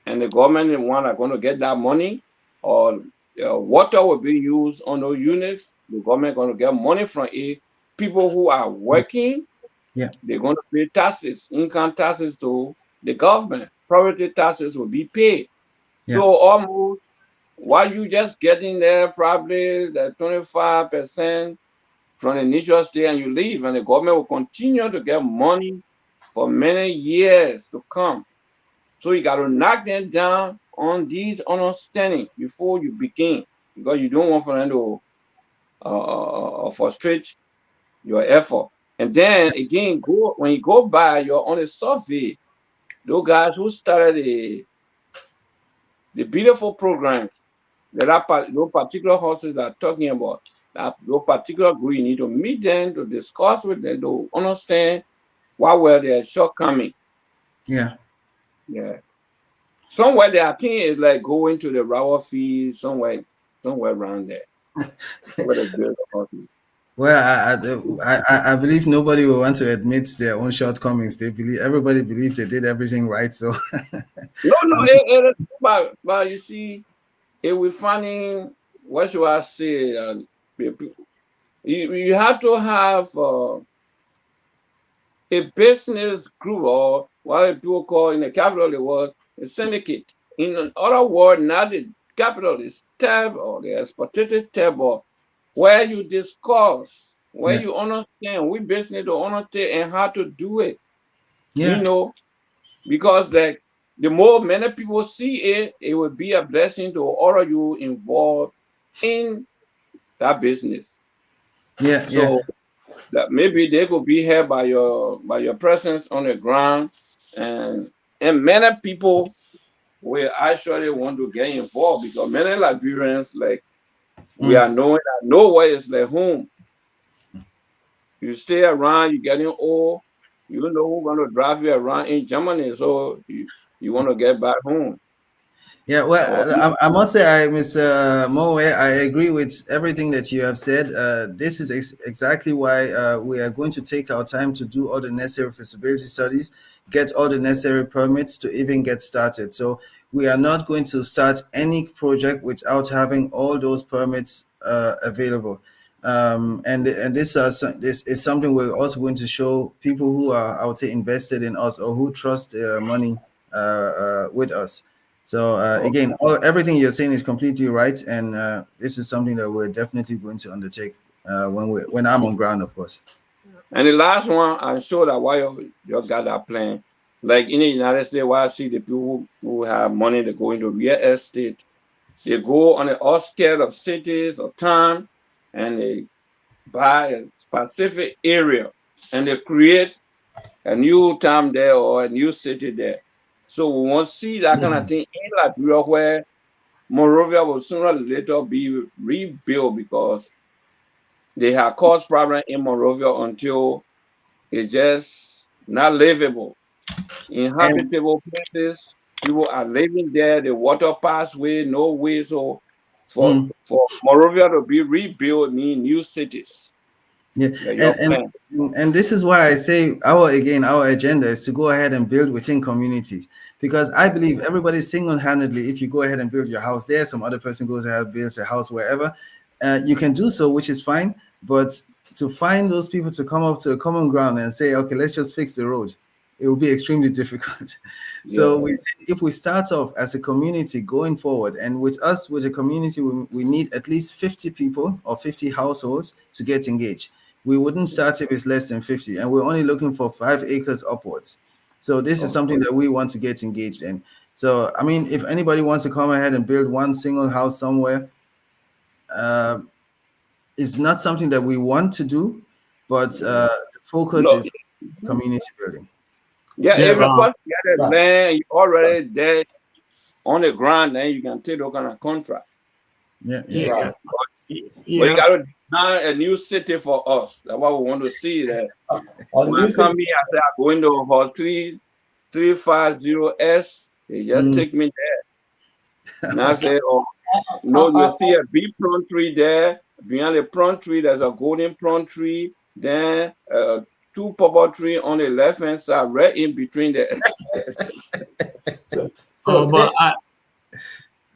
and the government and one are going to get that money, or water will be used on those units. The government going to get money from it. People who are working, they're going to pay taxes, income taxes to the government. Property taxes will be paid. So almost while you just getting there, probably the 25% from the initial stay, and you leave, and the government will continue to get money for many years to come. So you got to knock them down on these understanding before you begin, because you don't want for them to frustrate your effort. And then again, when you go by, you're on a survey. Those guys who started the beautiful program, those particular horses that are talking about, that those particular group, you need to meet them, to discuss with them, to understand what were their shortcomings. Yeah. Somewhere there, I think it's like going to the Rawa field, somewhere around there. Well, I believe nobody will want to admit their own shortcomings. Everybody believes they did everything right. So no, but you see, if we're finding, what should I say? You have to have a business group, or what people call in the capital of the world a syndicate. In other words, not the capitalist tab or the exploitative tab, or where you discuss, where you understand we business to understand and how to do it. Because the more many people see it, it will be a blessing to all of you involved in that business. So that maybe they could be here by your presence on the ground, and many people will actually want to get involved, because many Liberians, like we are knowing that nowhere is like home. You stay around, you're getting old, you know who's going to drive you around in Germany, so you want to get back home. Yeah, well, I must say, Mr. Moe, I agree with everything that you have said. This is exactly why we are going to take our time to do all the necessary feasibility studies, get all the necessary permits to even get started. So we are not going to start any project without having all those permits available. And this is something we're also going to show people who are, I would say, invested in us, or who trust their money with us. So again, everything you're saying is completely right, and this is something that we're definitely going to undertake when I'm on ground, of course. And the last one, I'm sure that while you got that plan, like in the United States, where I see the people who have money to go into real estate, they go on the outskirts of cities or town, and they buy a specific area, and they create a new town there or a new city there. So we want to see that kind of thing in Liberia, where Monrovia will sooner or later be rebuilt, because they have caused problem in Monrovia until it's just not livable. And Inhabitable places, people are living there, the water pathway, no way. So mm, for Monrovia to be rebuilt mean new cities. yeah, Yeah, your plan. and this is why I say our agenda is to go ahead and build within communities, because I believe everybody single-handedly, if you go ahead and build your house there, some other person goes ahead and builds a house wherever, you can do so, which is fine. But to find those people to come up to a common ground and say, okay, let's just fix the road, it will be extremely difficult. Yeah. So if we start off as a community going forward, and with us, with a community, we need at least 50 people or 50 households to get engaged. We wouldn't start if it's less than 50, and we're only looking for 5 acres upwards. So this is something that we want to get engaged in. So, I mean, if anybody wants to come ahead and build one single house somewhere, uh, it's not something that we want to do, but the focus No, is community building. yeah, Yeah, if the person get a Right. land, you already there on the ground, then you can take those kind of contract. Yeah, yeah, Right. But you yeah. got to design a new city for us. That's what we want to see. That On when I new come city, here, I say I go into hall 350S, they just take me there. Now I say, oh, no, you see a big plum tree there. Behind the plum tree, there's a golden plum tree. Then 2 purple tree on the left hand side, right in between the. so But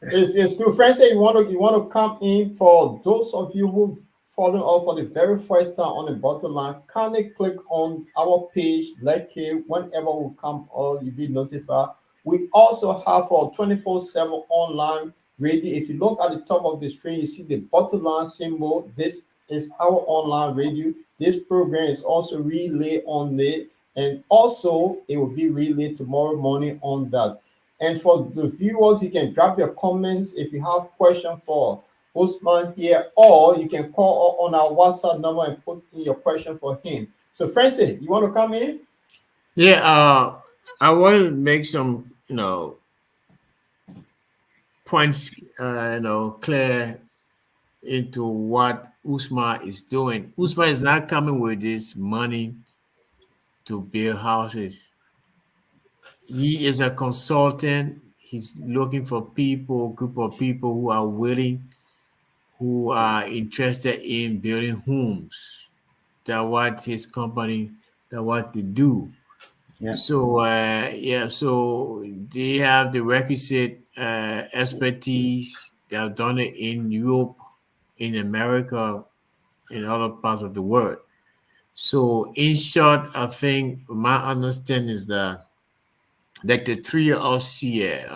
it's good. Friends, say you want to come in. For those of you who following us for the very first time on the bottom line, kindly click on our page, like it. Whenever we come on, you'll be notified. We also have our 24/7 online radio. If you look at the top of the screen, you see the bottom line symbol. This is our online radio. This program is also relayed on there, and also it will be relayed tomorrow morning on that. And for the viewers, you can drop your comments if you have question for Osman here, or you can call on our WhatsApp number and put in your question for him. So, Francis, you want to come in? yeah, I want to make some, points, clear into what Usman is doing. Usman is not coming with this money to build houses. He is a consultant. He's looking for people, group of people who are willing, who are interested in building homes. That what his company, that what they do. Yeah. So so they have the requisite expertise. They have done it in Europe, in America, in other parts of the world. So in short, I think my understanding is that like the three of us here,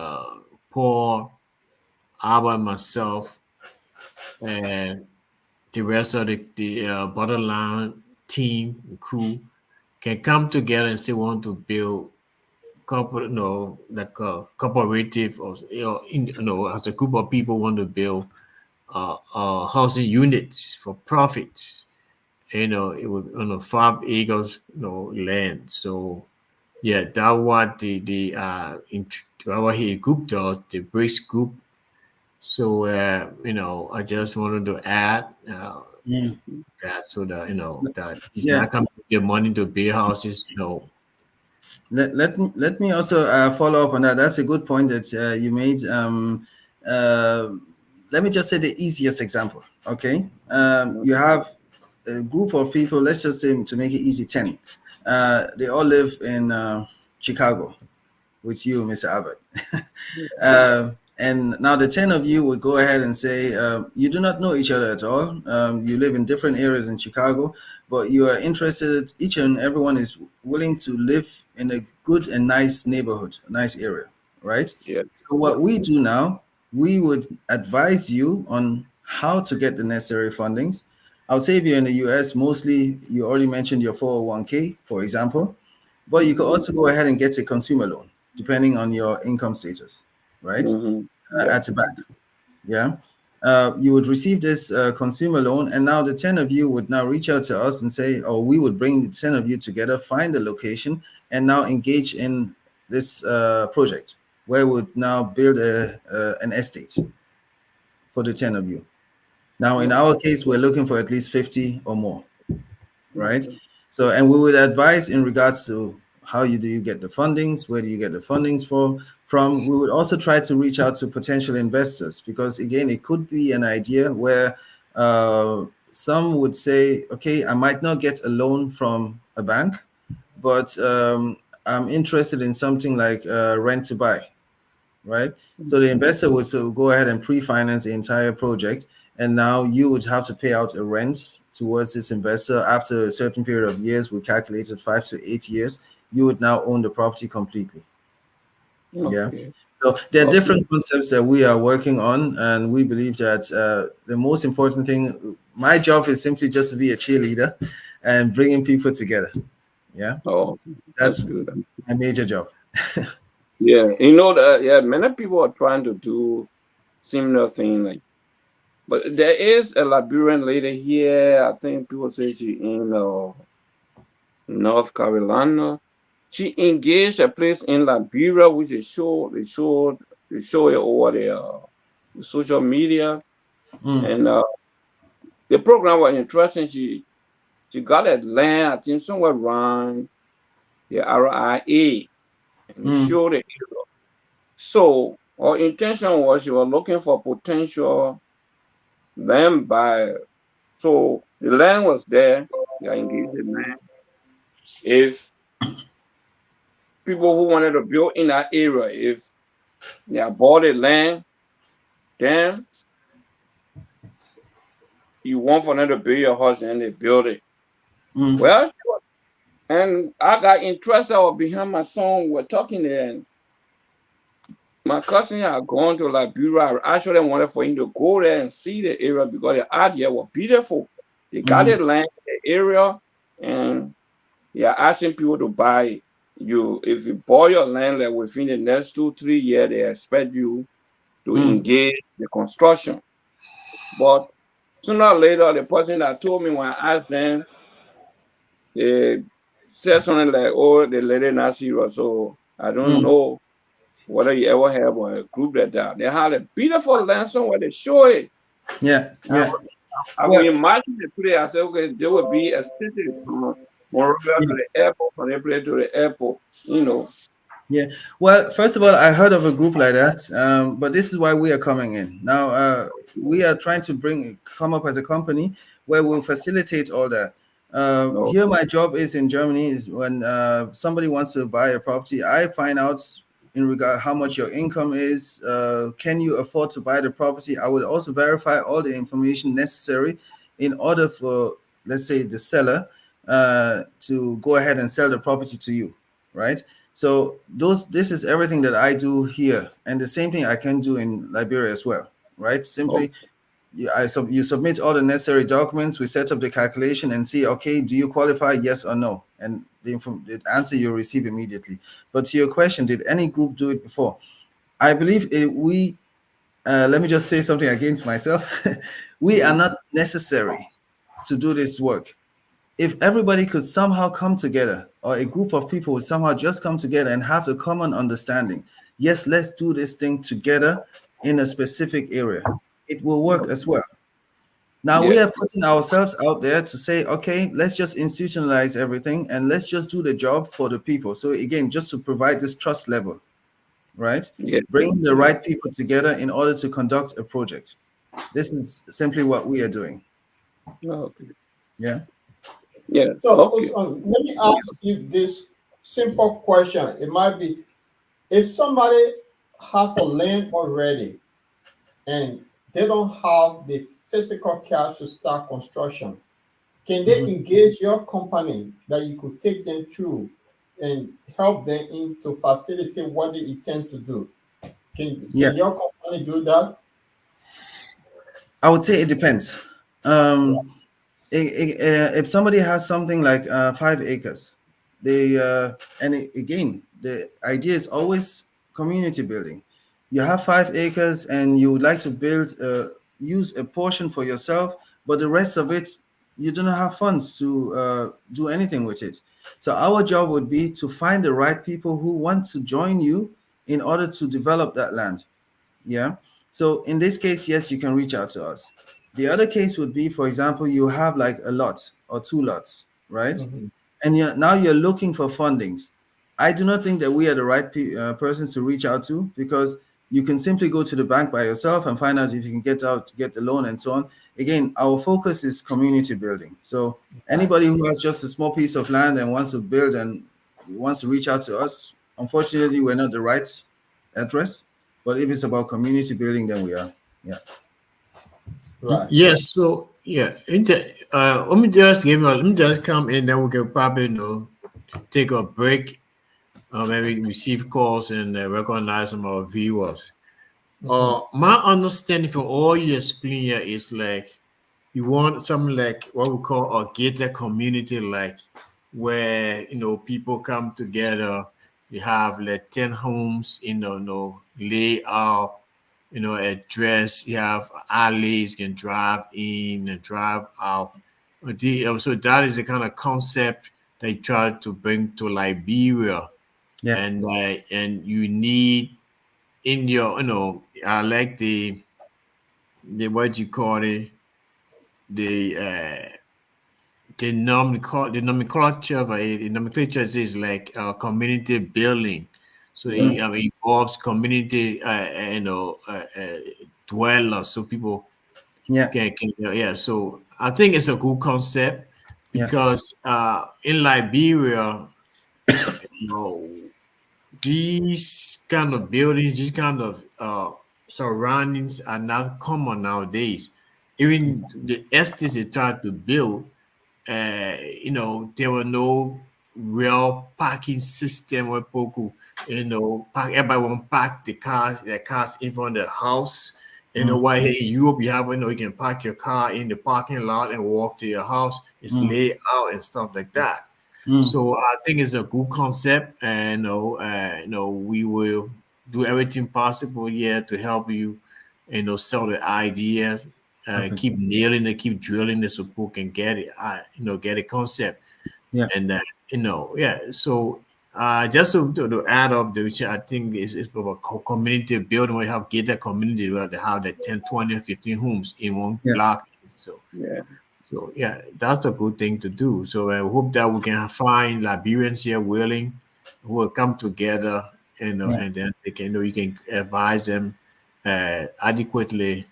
Paul, Albert, myself, and the rest of the bottom line team, the crew, can come together and say we want to build corporate, like a cooperative, or as a group of people want to build housing units for profits. It was on a 5 acres, land. So yeah, that what our here group does, the BRICS group. So I just wanted to add that, so that that he's Yeah. not coming to get money to build houses. No. Let me also follow up on that. That's a good point that you made. Uh, Let me just say the easiest example. Okay, you have a group of people. Let's just say, to make it easy, 10. They all live in Chicago with you, Mr. Albert. And now the 10 of you would go ahead and say, you do not know each other at all. You live in different areas in Chicago, but you are interested, each and everyone is willing to live in a good and nice neighborhood, a nice area, right? Yeah. So what we do now, we would advise you on how to get the necessary fundings. I'll say if you're in the US, mostly you already mentioned your 401k, for example, but you could also go ahead and get a consumer loan, depending on your income status, right? Mm-hmm. At a bank. Yeah. you would receive this consumer loan, and now the 10 of you would now reach out to us and say, or we would bring the 10 of you together, find the location, and now engage in this project where we would now build an estate for the 10 of you. Now, in our case, we're looking for at least 50 or more, right? So, and we would advise in regards to how do you get the fundings, where do you get the fundings from. We would also try to reach out to potential investors, because again, it could be an idea where some would say, okay, I might not get a loan from a bank, but I'm interested in something like rent to buy, right? So the investor would go ahead and pre-finance the entire project, and now you would have to pay out a rent towards this investor after a certain period of years. We calculated 5 to 8 years. You would now own the property completely. Yeah. So there are different concepts that we are working on, and we believe that the most important thing, my job is simply just to be a cheerleader and bringing people together. Yeah. Oh, that's good. My major job. Yeah, you know that. Yeah, many people are trying to do similar thing, like, but there is a Liberian lady here. I think people say she in North Carolina. She engaged a place in Liberia, which they show it over the social media, and the program was interesting. She got a land, I think somewhere around the RIA, and showed it. So our intention was she was looking for potential land buyer. So the land was there. They engaged the land. If people who wanted to build in that area, if they bought the land, then you want for them to build your house and they build it. Well, and I got interested. I was behind my son. We're talking there, and my cousin had gone to Liberia. I actually wanted for him to go there and see the area because the area was beautiful. They got the land in the area, and they are asking people to buy it. If you buy your land, like within the next 2-3 years, they expect you to engage the construction. But sooner or later, the person that told me when I asked them, they said something like, "Oh, the lady not serious." So I don't know whether you ever have a group like that. They had a beautiful land somewhere. They show it. Yeah. I will imagine the place. I said, okay, there will be a city from Monrovia to the airport, from the place to the airport. You know. Yeah. Well, first of all, I heard of a group like that, but this is why we are coming in now. We are trying to come up as a company where we'll facilitate all that. Here, my job is in Germany. Is when somebody wants to buy a property, I find out in regard how much your income is. Can you afford to buy the property? I would also verify all the information necessary in order for, let's say, the seller to go ahead and sell the property to you, right? So this is everything that I do here, and the same thing I can do in Liberia as well, right? Simply, you submit all the necessary documents, we set up the calculation and see, okay, do you qualify, yes or no? And the answer you receive immediately. But to your question, did any group do it before? I believe let me just say something against myself. We are not necessary to do this work. If everybody could somehow come together, or a group of people would somehow just come together and have the common understanding, yes, let's do this thing together in a specific area, it will work as well. Now we are putting ourselves out there to say, okay, let's just institutionalize everything and let's just do the job for the people. So again, just to provide this trust level, right? Bring the right people together in order to conduct a project. This is simply what we are doing. Yeah. So let me ask you this simple question. It might be, if somebody have a land already and they don't have the physical cash to start construction, can they engage your company that you could take them through and help them to facilitate what they intend to do? Can your company do that? I would say it depends. If somebody has something like 5 acres, again, the idea is always community building. You have 5 acres and you would like to build use a portion for yourself, but the rest of it, you do not have funds to do anything with it. So our job would be to find the right people who want to join you in order to develop that land. Yeah. So in this case, yes, you can reach out to us. The other case would be, for example, you have like a lot or two lots, right? And now you're looking for fundings. I do not think that we are the right persons to reach out to, because you can simply go to the bank by yourself and find out if you can get the loan and so on. Again, our focus is community building. So anybody who has just a small piece of land and wants to build and wants to reach out to us, unfortunately, we're not the right address. But if it's about community building, then we are. Yeah. Right. Yes. So yeah, let me just come in. Then we can probably take a break. Maybe receive calls and recognize some of our viewers. My understanding from all you explain here is like you want something like what we call a gated community, like where people come together. You have like 10 homes, lay out, address. You have alleys, you can drive in and drive out. So that is the kind of concept they try to bring to Liberia. Yeah. And you need in your, I like the what you call it, the nomenclature of it. The nomenclature is like community building. So it involves community, dwellers, so people can. So I think it's a good concept because in Liberia, these kind of buildings, these kind of surroundings are not common nowadays. Even the estates they tried to build, there were no real parking system where people park. Everybody want park their cars in front of the house. Why here in Europe you have you can park your car in the parking lot and walk to your house. It's laid out and stuff like that. So I think it's a good concept, and we will do everything possible here to help you, sell the ideas, keep nailing it, keep drilling it, so people can get it, get a concept, and So just to add up, which I think is about community building. We have gated community where they have the 10, 20, 15 homes in one block. So So yeah, that's a good thing to do. So I hope that we can find Liberians here willing, who will come together, and then they can, you can advise them adequately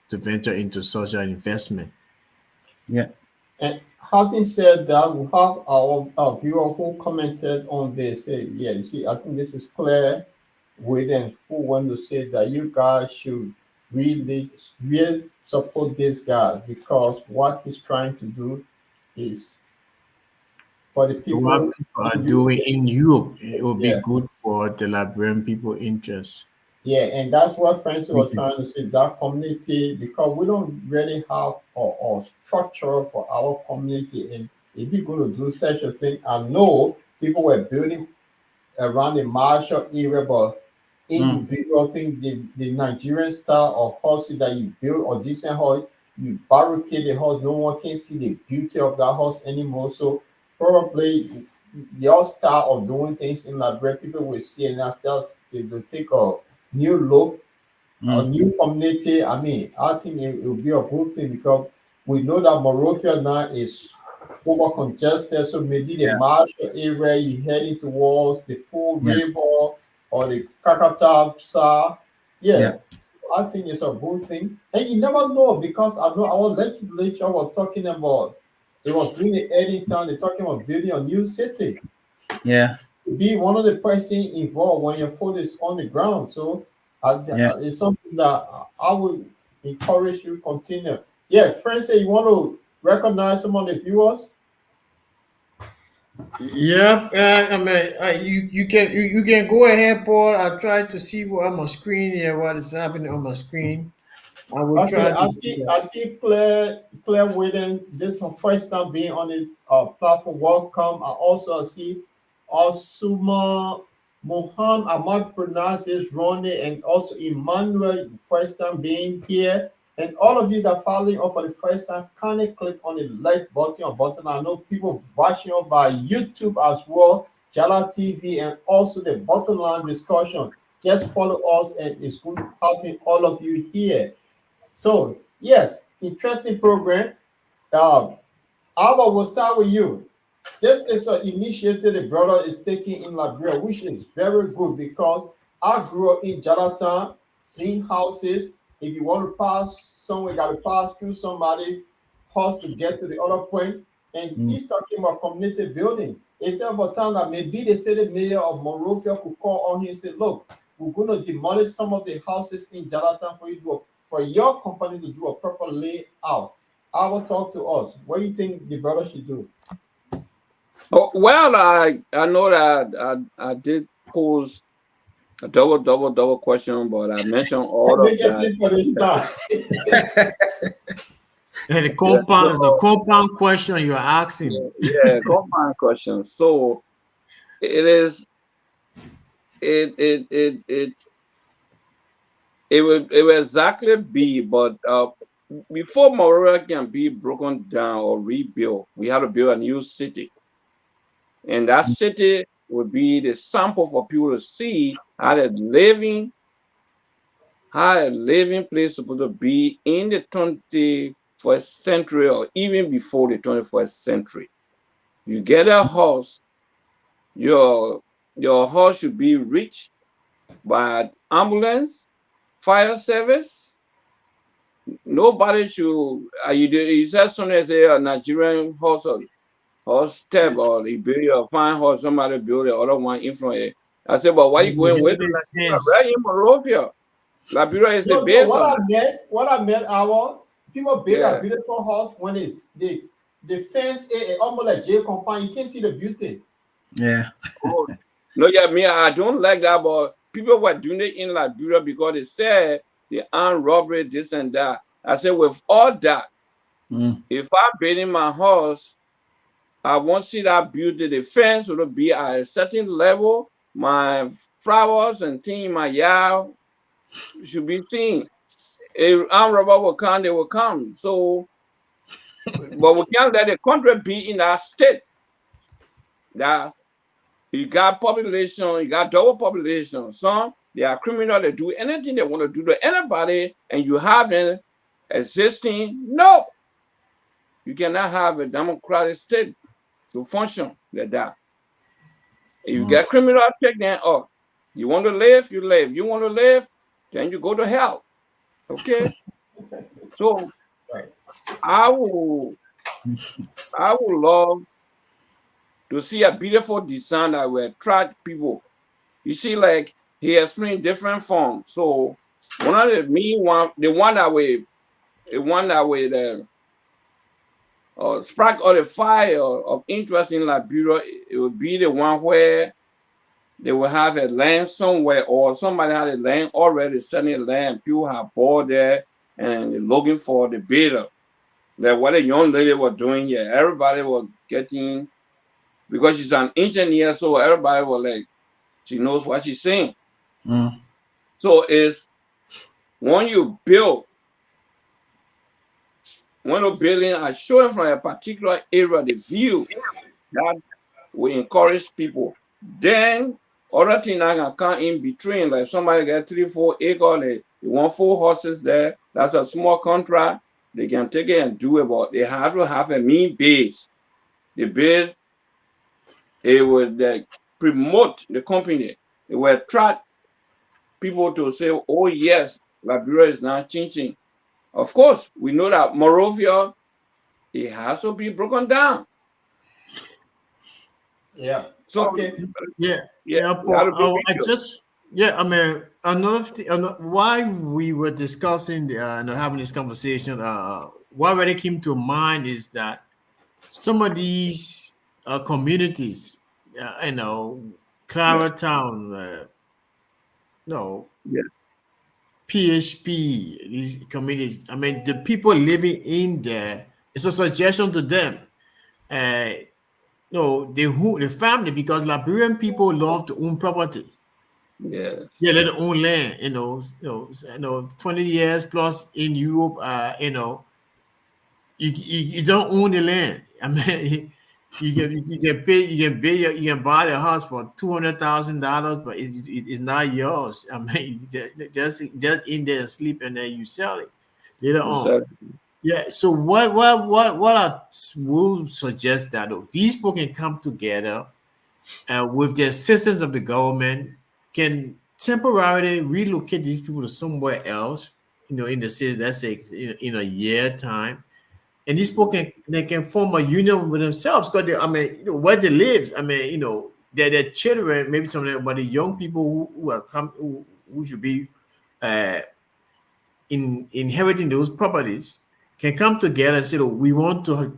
to venture into social investment. Yeah. And having said that, we have our viewer who commented on this. Say, yeah, you see, I think this is clear with them who want to say that you guys should really support this guy, because what he's trying to do is for the people What people are doing in Europe, it will be Yeah. good for the Liberian people interest. Yeah, and that's what Francis was trying to say, that community, because we don't really have a structure for our community. And if you're going to do such a thing, I know people were building around the Marshall area, but individual thing, the Nigerian style of house that you build or decent house, you barricade the house, no one can see the beauty of that house anymore. So probably your style of doing things in Liberia, people will see and that tells they will take a new look, a new community. I mean, I think it will be a good thing, because we know that Monrovia now is over congested. So maybe the Marshall area you heading towards the Pool River or the Kakatapsa. I think it's a good thing. And you never know, because I know our legislature was talking about, it was doing the editing town, they're talking about building a new city. Yeah. Be one of the person involved when your foot is on the ground. So it's something that I would encourage you to continue. Yeah, friends, say you want to recognize some of the viewers. Yeah, I mean, you can go ahead, Paul. I try to see what on my screen here, what is happening on my screen. I will try. I see Claire Whedon. This is her first time being on the platform. Welcome. I also see Osuma Mohan. I might pronounce this wrongly, and also Emmanuel, first time being here. And all of you that following us for the first time, kindly click on the like button or button. I know people watching us via YouTube as well, Jala TV, and also the Bottom Line discussion. Just follow us, and it's good having all of you here. So, yes, interesting program. Alba, we'll start with you. This is an initiative the brother is taking in Liberia, which is very good because I grew up in Jonathan, seeing houses. If you want to pass somewhere, you got to pass through somebody house to get to the other point. And he's talking about community building. It's about time that maybe the city mayor of Monrovia could call on him and say, look, we're going to demolish some of the houses in Jonathan for you to for your company to do a proper layout. I will talk to us. What do you think the brother should do? Oh, well, I know that I did pose a double question, but I mentioned all of that. For this time. And the compound question you're asking. Yeah, compound question. So it will exactly be, but before Monrovia can be broken down or rebuilt, we have to build a new city. And that city would be the sample for people to see how a living place is supposed to be in the 21st century or even before the 21st century. You get a house, your house should be reached by ambulance, fire service. Nobody should. You said something say a Nigerian house step or Liberia find house somebody build the other one in front of it. I said, but why you going away to Nigeria? Right in Monrovia. Liberia is the base. What I meant, our people build a beautiful house when the fence is almost like jail confined. You can't see the beauty. Yeah. Oh, no, yeah, me, I don't like that, but people were doing it in Liberia because they said the armed robbery, this and that. I said, with all that, if I build in my house, I won't see that beauty. The fence will be at a certain level. My flowers and things in my yard should be seen. If armed robber will come, they will come. So, but we can't let the country be in that state that you got population, you got double population. Some, they are criminal, they do anything they want to do to anybody, and you have them existing. No, you cannot have a democratic state to function like that. If you get criminal, take them up. You want to live, you live. You want to live, then you go to hell. Okay? So I would love to see a beautiful design that will attract people. You see, like he explained different forms. So one of the main one, the one that will spark all the fire of interest in Liberia, it would be the one where they will have a land somewhere, or somebody had a land already, selling land. People have bought there and they're looking for the bidder. Like what a young lady was doing here. Everybody was getting, because she's an engineer, so everybody was like, she knows what she's saying. So it's when you build, when you're building and showing from a particular area the view, that will encourage people. Then other things that can come in between, like somebody get 3-4 acres, they want 4 horses there. That's a small contract. They can take it and do it, but they have to have a mean base. The base, it would promote the company. It will attract people to say, oh yes, Liberia is now changing. Of course, we know that Monrovia, it has to be broken down. Yeah. So okay. I mean, another thing, why we were discussing and having this conversation, what really came to mind is that some of these communities, Clara Town, PHP, these communities, I mean, the people living in there, it's a suggestion to them. The family, because Liberian people love to own property. Yes. Yeah, let own land. 20 years plus in Europe. You don't own the land. I mean, you can buy the house for $200,000, but it's not yours. I mean, just in there and sleep, and then you sell it later on. Exactly. Yeah. So what I will suggest that these people can come together with the assistance of the government, can temporarily relocate these people to somewhere else. In the city, let's say in a year time, and these people can form a union with themselves because I mean, where they live. I mean, their children, maybe some of them, but the young people who are who should be uh, inheriting those properties can come together and say, "Look, we want to,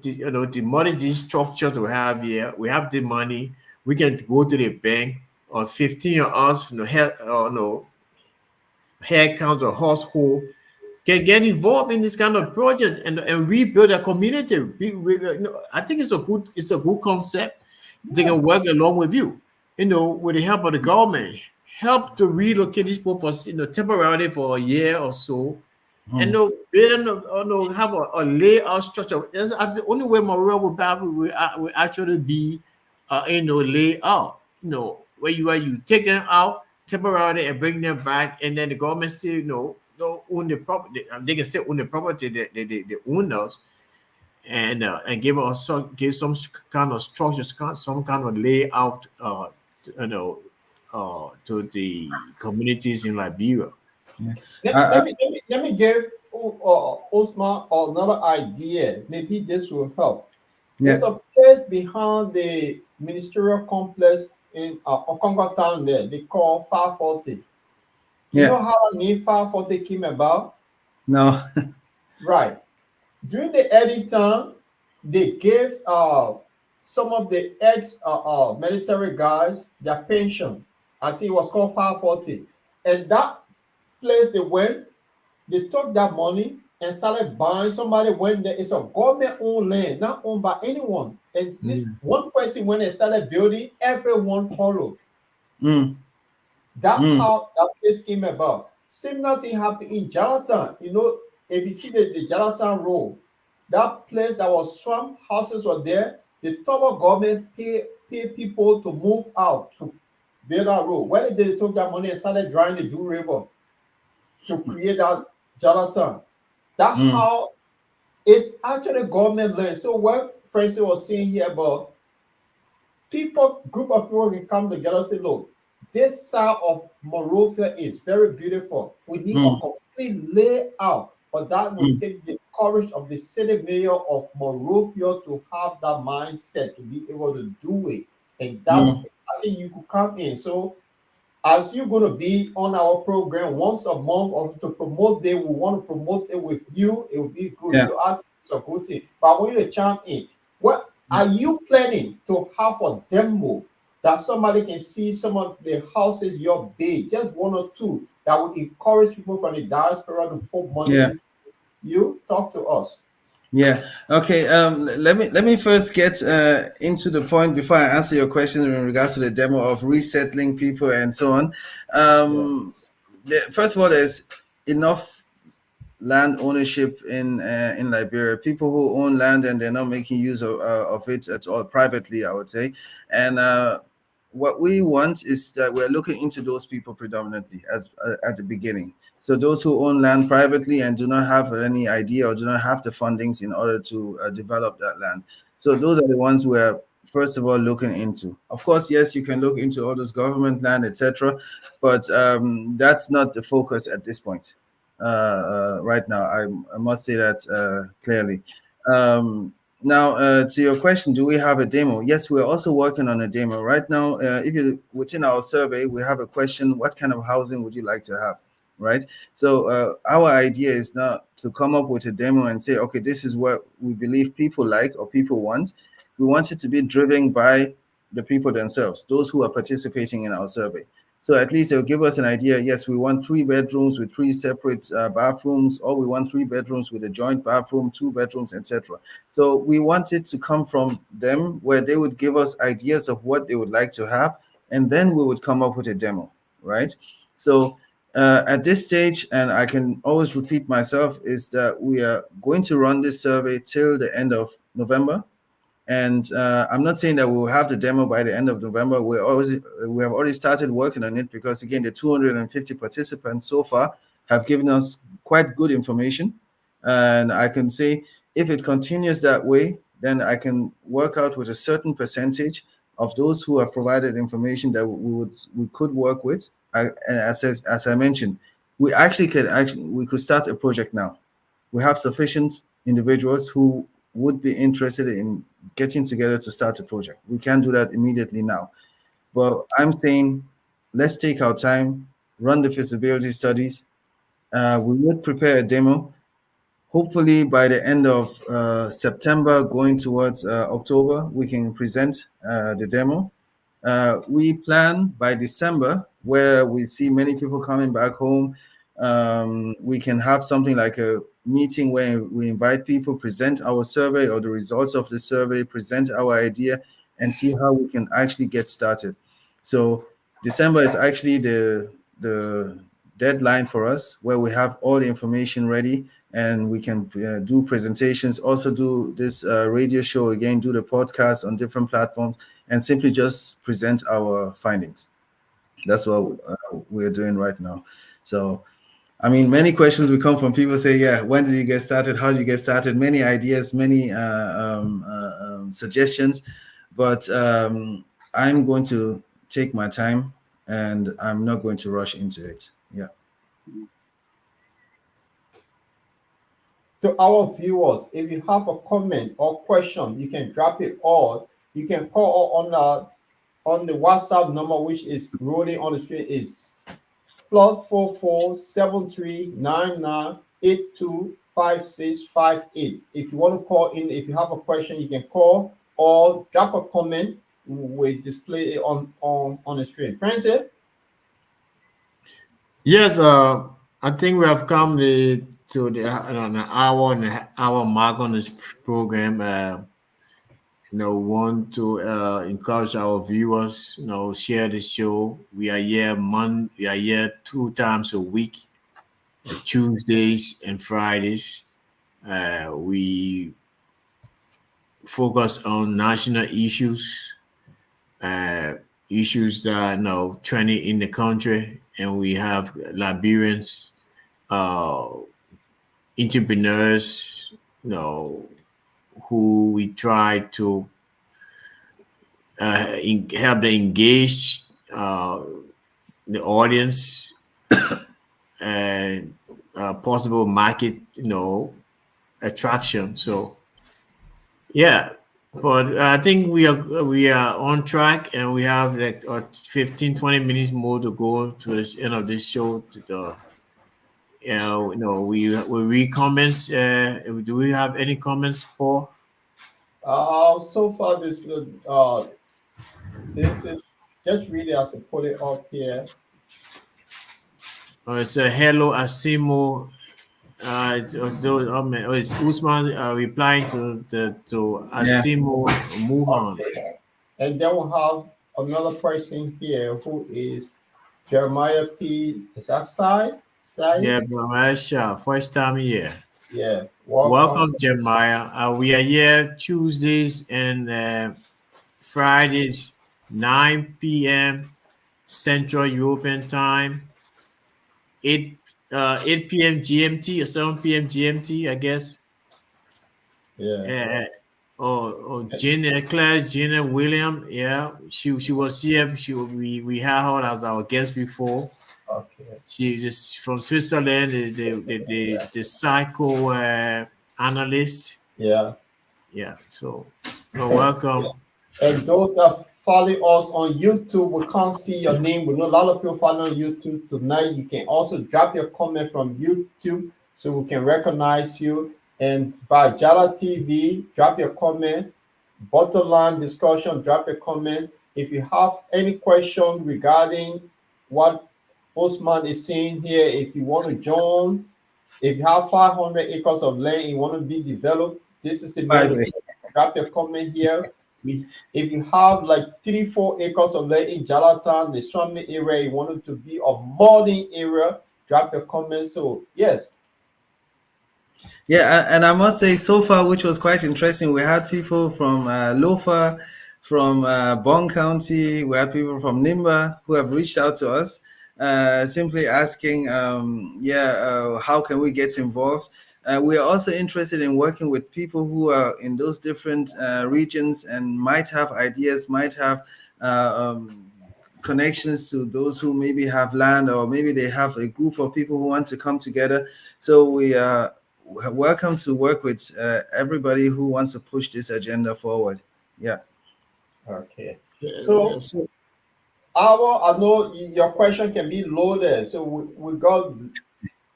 demolish these structures we have here. We have the money. We can go to the bank or 15 of us, head counts or household can get involved in this kind of projects and rebuild a community. I think it's a good concept. They can work along with you, with the help of the government, help to relocate these people for temporarily for a year or so, and build them, have a layout structure. That's the only way Maria will actually be, layout. Where you take them out temporarily and bring them back, and then the government still, don't own the property. They can still own the property, the owners, and give some kind of structure, some kind of layout, to the communities in Liberia. Let me give Osman another idea. Maybe this will help. There's a place behind the ministerial complex in Okongo town there. They call 540. You know how the name 540 came about? No. Right. During the early time, they gave some of the ex-military guys their pension. I think it was called 540. And that place they went, they took that money and started buying. Somebody went there. It's a government-owned land, not owned by anyone. And this one person, when they started building, everyone followed. That's how that place came about. Similar thing happened in Jarlatham. If you see the Jarlatham Road, that place that was swamp, houses were there. The Togo government pay people to move out to build that road. When they took that money and started drying the Due River to create that Jarlatham, that's how it's actually government land. So what Francis was saying here about group of people can come together and say, look, this side of Monrovia is very beautiful. We need a complete layout, but that will take the courage of the city mayor of Monrovia to have that mindset to be able to do it. And that's, I think you could come in. So as you're going to be on our program once a month or to promote it, we want to promote it with you. It will be good. So I think it's a good thing. But I want you to chime in. What are you planning to have a demo that somebody can see some of the houses you're built, just one or two, that would encourage people from the diaspora to put money in? You talk to us. Okay. Let me first get into the point before I answer your question in regards to the demo of resettling people and so on. First of all, there's enough land ownership in Liberia. People who own land and they're not making use of it at all privately, I would say. And what we want is that we're looking into those people predominantly at the beginning. So those who own land privately and do not have any idea or do not have the fundings in order to develop that land. So those are the ones we're first of all looking into. Of course, yes, you can look into all those government land, etc., but that's not the focus at this point. Right now, I must say that clearly. Now, to your question, do we have a demo? Yes, we're also working on a demo right now. If you within our survey, we have a question: what kind of housing would you like to have? Right. So our idea is not to come up with a demo and say, okay, this is what we believe people like or people want. We want it to be driven by the people themselves, those who are participating in our survey. So at least they'll give us an idea. Yes, we want 3 bedrooms with 3 separate bathrooms, or we want 3 bedrooms with a joint bathroom, 2 bedrooms, etc. So we want it to come from them, where they would give us ideas of what they would like to have, and then we would come up with a demo. right? So at this stage, and I can always repeat myself, is that we are going to run this survey till the end of November. And I'm not saying that we will have the demo by the end of November. We have already started working on it, because again, the 250 participants so far have given us quite good information. And I can say, if it continues that way, then I can work out with a certain percentage of those who have provided information that we could work with. As I mentioned, we could start a project now. We have sufficient individuals who would be interested in getting together to start a project. We can't do that immediately now. But I'm saying, let's take our time, run the feasibility studies. We would prepare a demo. Hopefully by the end of September, going towards October, we can present the demo. We plan by December, where we see many people coming back home. We can have something like a meeting where we invite people, present our survey or the results of the survey, present our idea, and see how we can actually get started. So December is actually the deadline for us, where we have all the information ready, and we can do presentations, also do this radio show again, do the podcast on different platforms, and simply just present our findings. That's what we're doing right now. So, I mean, many questions will come from people say, yeah, when did you get started? How did you get started? Many ideas, many suggestions, but I'm going to take my time, and I'm not going to rush into it. Yeah. To our viewers, if you have a comment or question, you can drop it all. You can call on the WhatsApp number, which is rolling on the screen, is +44 7399 825658. If you want to call in, if you have a question, you can call or drop a comment. We display it on the screen. Francis? Yes, I think we have come to the an hour mark on this program. Want to encourage our viewers, share the show. We are here 2 times a week, Tuesdays and Fridays. We focus on national issues, issues that trending in the country, and we have Liberians, entrepreneurs, who we try to help them engage the audience and possible market, attraction. So, yeah, but I think we are on track, and we have like 15-20 minutes more to go to the end of this show. We read comments. Do we have any comments, Paul? So far, this is just really as I put it up here. It's hello Asimo. It's Usman replying to Asimo Muhan. Okay. And then we'll have another person here who is Jeremiah P. Is that Sai? Yeah, Jeremiah, first time here. Yeah. Welcome Jeremiah. We are here Tuesdays and Fridays, 9 p.m. Central European Time, 8 p.m. GMT or 7 p.m. GMT, I guess. Yeah. Gina William. Yeah, she was here. We had her as our guest before. Okay. She is from Switzerland. The psycho analyst. Yeah. Yeah. So, welcome. And those that follow us on YouTube, we can't see your name. We know a lot of people follow on YouTube tonight. You can also drop your comment from YouTube so we can recognize you. And via Jala TV, drop your comment. Bottom Line Discussion, drop your comment. If you have any question regarding what Osman is saying here, if you want to join, if you have 500 acres of land you want to be developed, this is the way. Drop your comment here. if you have like 3-4 acres of land in Jalatan, the Swami area, you want it to be a modern area, drop your comments. So yes. Yeah, and I must say, so far, which was quite interesting, we had people from Lofa, from Bong County, we had people from Nimba who have reached out to us, simply asking, how can we get involved? We are also interested in working with people who are in those different regions and might have ideas, might have connections to those who maybe have land, or maybe they have a group of people who want to come together. So we are welcome to work with everybody who wants to push this agenda forward. Yeah. Okay. Yeah, So so I know your question can be loaded. So we got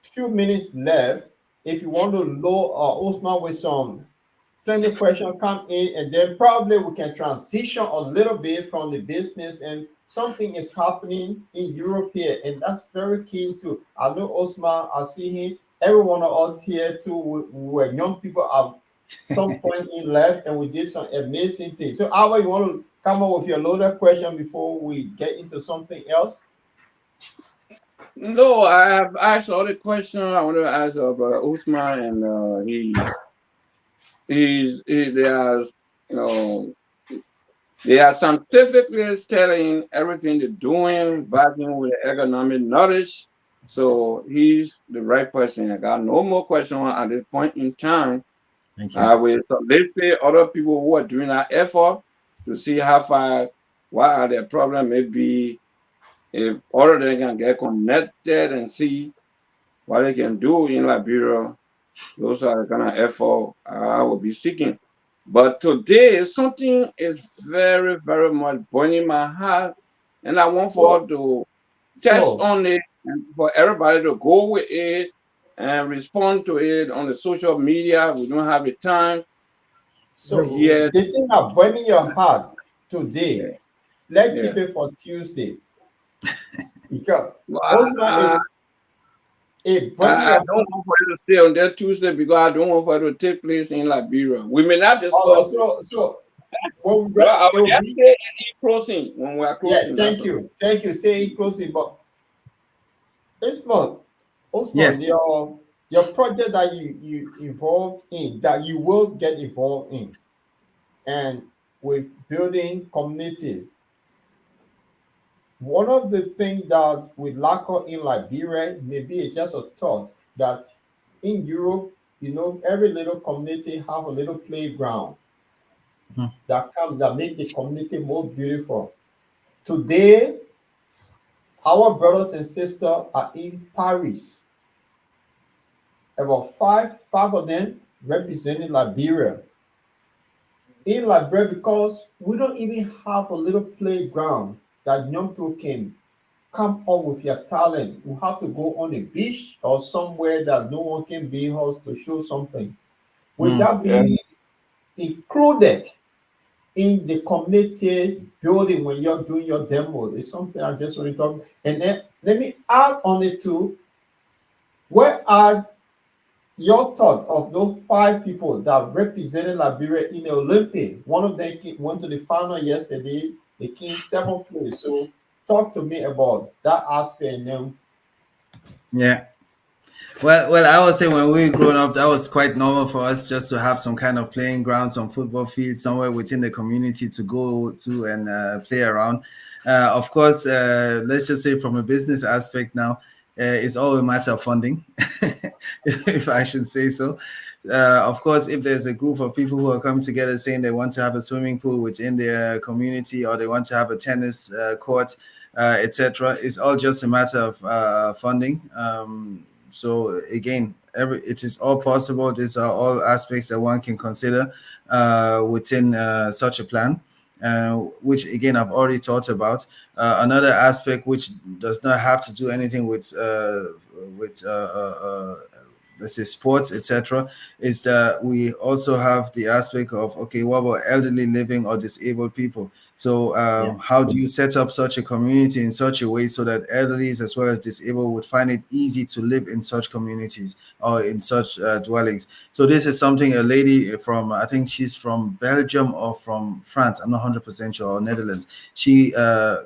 few minutes left. If you want to load Osman with some plenty of questions come in, and then probably we can transition a little bit from the business, and something is happening in Europe here, and that's very keen too. I know Osman, I see him, every one of us here too, we were young people at some point in life, and we did some amazing things. So Alba, you want to come up with your loaded question before we get into something else? No, I have asked all the questions I want to ask Brother Usman, and they are scientifically studying everything they're doing, backing with economic knowledge. So he's the right person. I got no more questions at this point in time. Thank you. So let's say other people who are doing that effort to see how far, what are their problems, maybe if all of them can get connected and see what they can do in Liberia. Those are the kind of effort I will be seeking. But today, something is very, very much burning my heart, and I want for So, us to test so, on it and for everybody to go with it and respond to it on the social media. We don't have the time so yet. the thing that burning your heart today, Yeah, let's yeah. keep it for Tuesday. Because Well, Osman is a burning I your don't heart. want for it to stay on that Tuesday because I don't want for it to take place in Liberia. We may not All right, discuss it. so what we Well, got, I it will will just be, say in closing when we are yeah, closing. That's thank all. you. Say it closely, but Osman, Yes. your project that you involved in, that you will get involved in, and with building communities. One of the things that we lack of in Liberia, maybe it's just a thought that in Europe, every little community have a little playground Mhm. that make the community more beautiful. Today, our brothers and sisters are in Paris. About five of them representing Liberia. In Liberia, because we don't even have a little playground that young people can come up with your talent. You have to go on a beach or somewhere that no one can be us to show something. With Mm. that Yeah. being included in the community building when you're doing your demo, it's something I just want to talk. And then let me add on it too. Where are your thought of those 5 people that represented Liberia in the Olympic? One of them went to the final yesterday. They came 7th place. So talk to me about that aspect and then. Yeah. Well, I would say when we were growing up, that was quite normal for us just to have some kind of playing ground, some football field somewhere within the community to go to and play around. Of course, let's just say from a business aspect now, it's all a matter of funding, if I should say so. Of course, if there's a group of people who are coming together saying they want to have a swimming pool within their community, or they want to have a tennis court, etc., it's all just a matter of funding. So again, it is all possible. These are all aspects that one can consider within such a plan, which again I've already talked about. Another aspect which does not have to do anything with let's say sports, etc., is that we also have the aspect of, okay, what about elderly living or disabled people? So how do you set up such a community in such a way so that elderlies as well as disabled would find it easy to live in such communities or in such dwellings? So this is something a lady from, I think she's from Belgium or from France, I'm not 100% sure, or Netherlands. She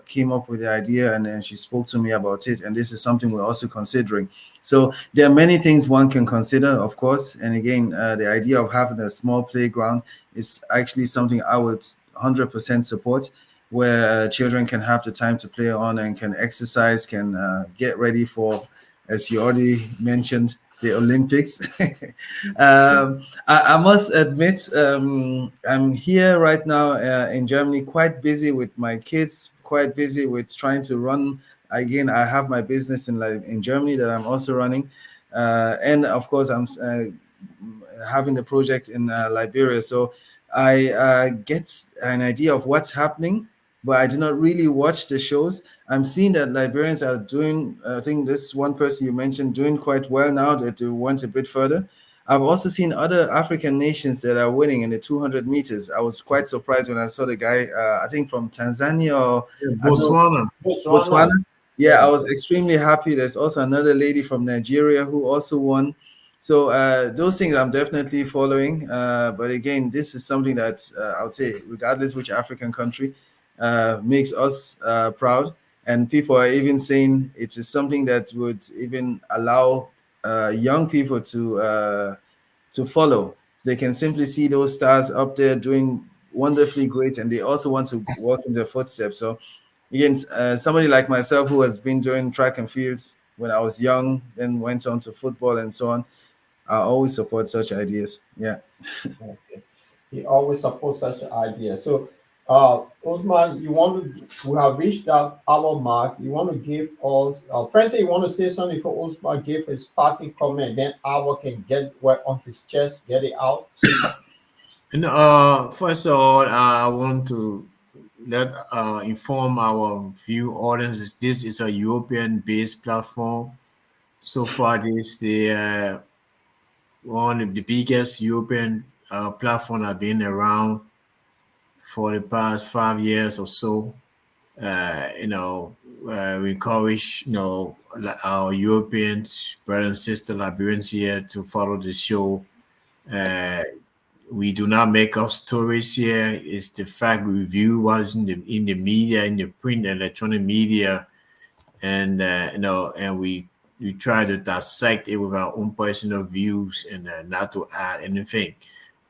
came up with the idea and then she spoke to me about it. And this is something we're also considering. So there are many things one can consider, of course. And again, the idea of having a small playground is actually something I would 100% support, where children can have the time to play on and can exercise, can get ready for, as you already mentioned, the Olympics. I must admit, I'm here right now in Germany, quite busy with my kids, quite busy with trying to run. Again, I have my business in Germany that I'm also running. And of course, I'm having the project in Liberia. So I get an idea of what's happening, but I do not really watch the shows. I'm seeing that Liberians are doing, I think this one person you mentioned, doing quite well now that they went a bit further. I've also seen other African nations that are winning in the 200 meters. I was quite surprised when I saw the guy, I think from Tanzania or I don't know, Botswana. Botswana. Yeah, I was extremely happy. There's also another lady from Nigeria who also won. So those things I'm definitely following. But again, this is something that I would say, regardless which African country, makes us proud. And people are even saying it is something that would even allow young people to follow. They can simply see those stars up there doing wonderfully great, and they also want to walk in their footsteps. So again, somebody like myself who has been doing track and fields when I was young, then went on to football and so on, I always support such ideas. Yeah. Okay. He always supports such an idea. So, Osman, we have reached that hour mark. You want to give us, Francis, you want to say something before Osman give his parting comment, then Our can get what on his chest, get it out. And first of all, I want to inform our view audiences this is a European-based platform. So far, this the one of the biggest European platform have been around for the past 5 years or so. We encourage our European brothers and sisters, Liberians here to follow the show. We do not make up stories here. It's the fact we review what is in the media, in the print and electronic media, and and we try to dissect it with our own personal views and not to add anything.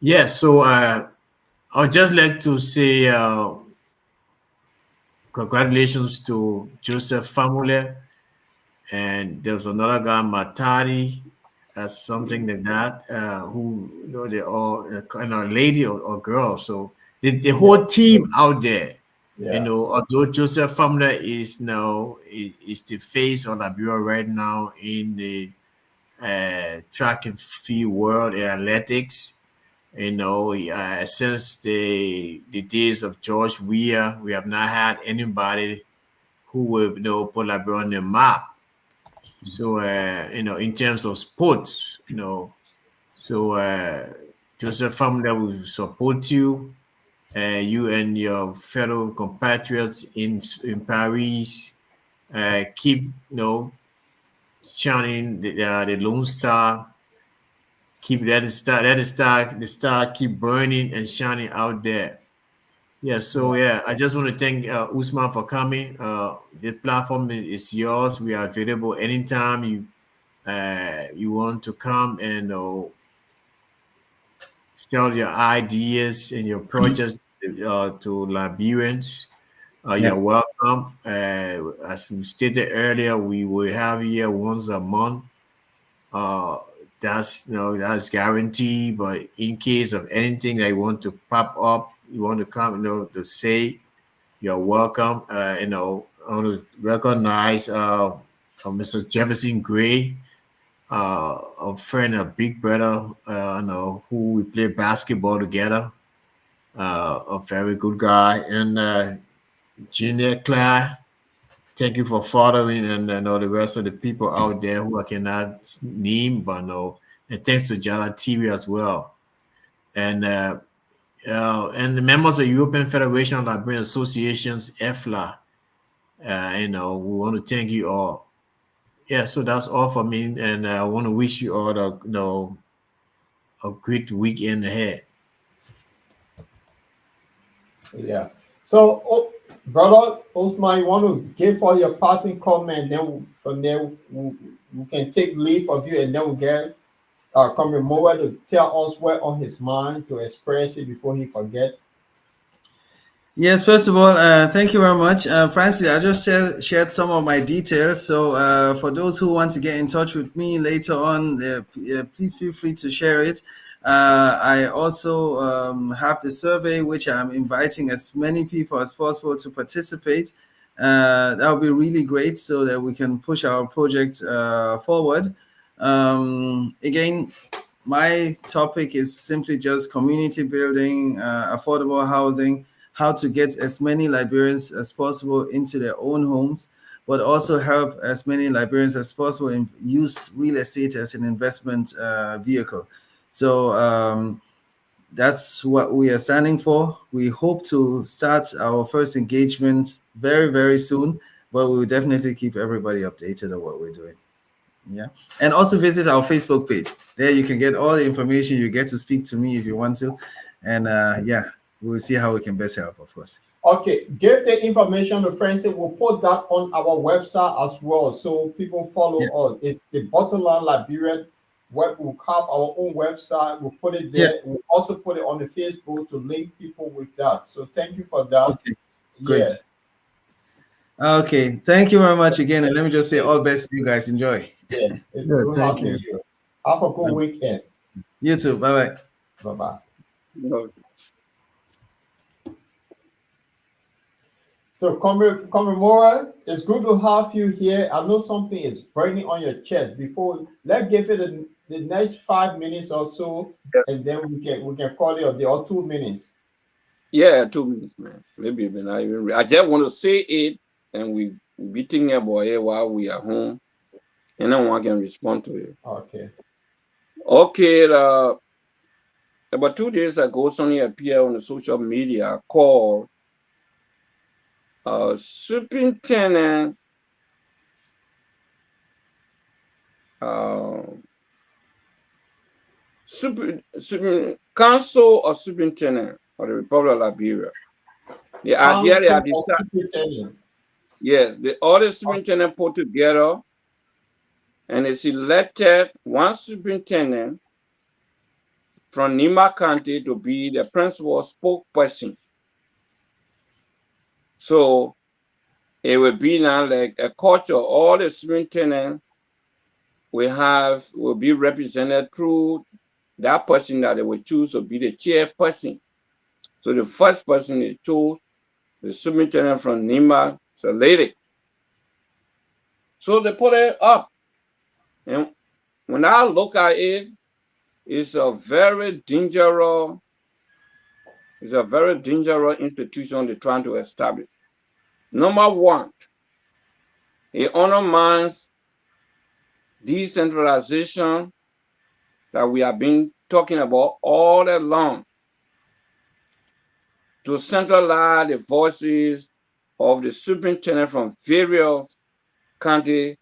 Yeah. So I'd just like to say congratulations to Joseph Famule, and there's another guy, Matari, something like that, who they all kind of lady or girl. So the whole team out there, Yeah. although Joseph Famler is now is the face of Liberia right now in the track and field world in athletics. Since the days of George Weah, we have not had anybody who will put Liberia on the map. So in terms of sports, so Joseph Family will support you, you and your fellow compatriots in Paris. Keep shining the Lone Star. Keep the star keep burning and shining out there. Yeah, so I just want to thank Usman for coming. The platform is yours. We are available anytime you want to come and sell your ideas and your projects to Liberians. You're welcome. As we stated earlier, we will have here once a month. That's guaranteed. But in case of anything that you want to pop up, you want to come, to say, you're welcome. I want to recognize Mr. Jefferson Gray, a friend, a big brother, who we play basketball together. A very good guy. And Junior Claire, thank you for following, and all the rest of the people out there who I cannot name, but and thanks to Jala TV as well. And the members of European Federation of Liberian Associations, EFLA. We want to thank you all. Yeah, so that's all for me, and I want to wish you all a great weekend ahead. Yeah. So, brother Osman, you want to give all your parting comment, then from there we can take leave of you, and then we'll get Comrade Moa to tell us what on his mind to express it before he forget. Yes, first of all, thank you very much. Francis, I just shared some of my details. So for those who want to get in touch with me later on, please feel free to share it. I also have the survey, which I'm inviting as many people as possible to participate. That would be really great so that we can push our project forward. Again, my topic is simply just community building, affordable housing, how to get as many Liberians as possible into their own homes, but also help as many Liberians as possible and use real estate as an investment vehicle. So that's what we are standing for. We hope to start our first engagement very, very soon, but we will definitely keep everybody updated on what we're doing. Yeah, and also visit our Facebook page. There you can get all the information. You get to speak to me if you want to, and yeah, we'll see how we can best help, of course. Okay, give the information to friends. We'll put that on our website as well, so people follow us. It's the Bottom Line Liberia. We'll have our own website. We'll put it there. We'll also put it on the Facebook to link people with that. So thank you for that. Okay, great. Okay, thank you very much again, and let me just say all best to you guys. Enjoy. Yeah, it's good having you. Have a good weekend. You too. Bye-bye. Bye-bye. So, Comrade Mora, it's good to have you here. I know something is burning on your chest. Before, let's give it the next 5 minutes or so, and then we can call it a day, or 2 minutes. Yeah, 2 minutes, man. Maybe even I just want to say it, and we be thinking about it while we are home, and then one can respond to it. Okay. Okay. About 2 days ago, something appeared on the social media called Superintendent Council of Superintendent of the Republic of Liberia. The idea they are decided. Yes, all the superintendent put together, and it's elected one superintendent from Nima County to be the principal spokesperson. So it will be now like a culture. All the superintendents will be represented through that person that they will choose to be the chairperson. So the first person they chose, the superintendent from Nima, it's a lady. So they put it up. And when I look at it, it's a very dangerous institution they're trying to establish. Number one, it undermines decentralization that we have been talking about all along, to centralize the voices of the superintendent from various counties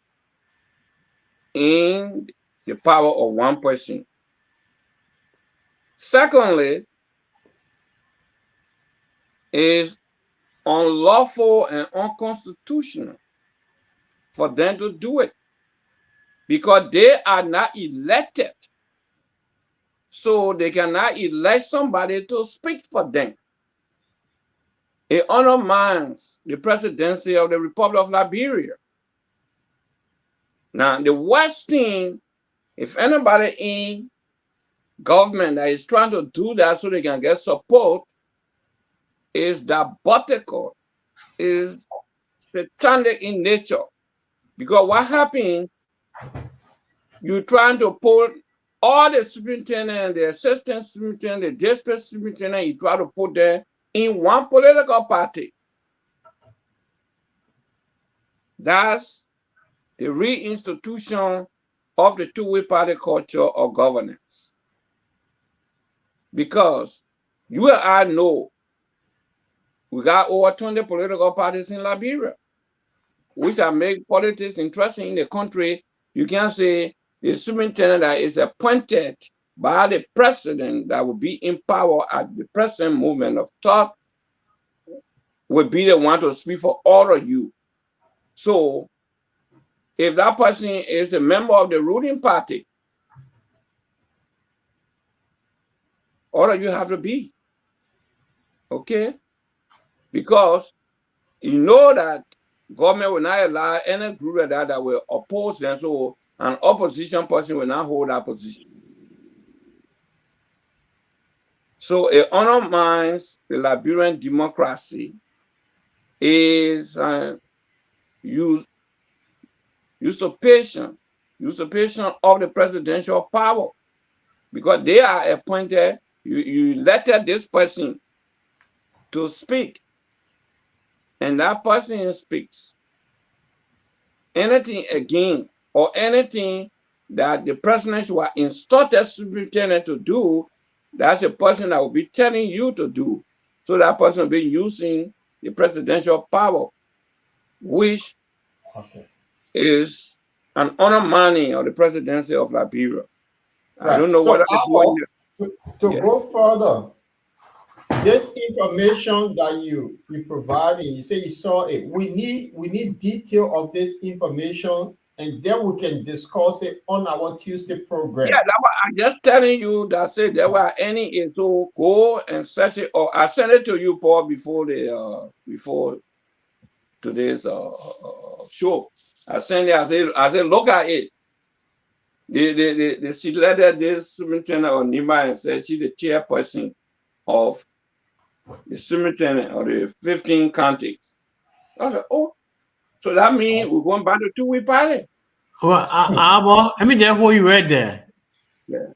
in the power of one person. Secondly, is unlawful and unconstitutional for them to do it because they are not elected. So they cannot elect somebody to speak for them. It undermines the presidency of the Republic of Liberia. Now, the worst thing, if anybody in government that is trying to do that so they can get support, is diabolical, is satanic in nature. Because what happens, you're trying to put all the superintendent, the assistant superintendent, the district superintendent, you try to put them in one political party. That's the reinstitution of the two-way party culture of governance. Because you and I know we got over 20 political parties in Liberia, which have made politics interesting in the country. You can say the superintendent that is appointed by the president that will be in power at the present movement of thought will be the one to speak for all of you. So if that person is a member of the ruling party, all of you have to be. Okay? Because you know that government will not allow any group like that will oppose them, so an opposition person will not hold that position. So it undermines the Liberian democracy is usurpation of the presidential power, because they are appointed, you elected this person to speak, and that person speaks. Anything against or anything that the president should have instructed superintendent to do, that's a person that will be telling you to do. So that person will be using the presidential power, which is an undermining of the presidency of Liberia. Right. I don't know so what to go further, this information that you provided, you say you saw it. We need detail of this information, and then we can discuss it on our Tuesday program. Yeah, that's what I'm just telling you. That said, there were any, so go and search it, or I sent it to you, Paul, before today's show. I sent it. I said, look at it. She selected this superintendent of Nima and said she's the chairperson of the superintendent of the 15 counties. I said, oh, so that means we're going back to two-way party. Well, I mean, that's what you read there. Yeah.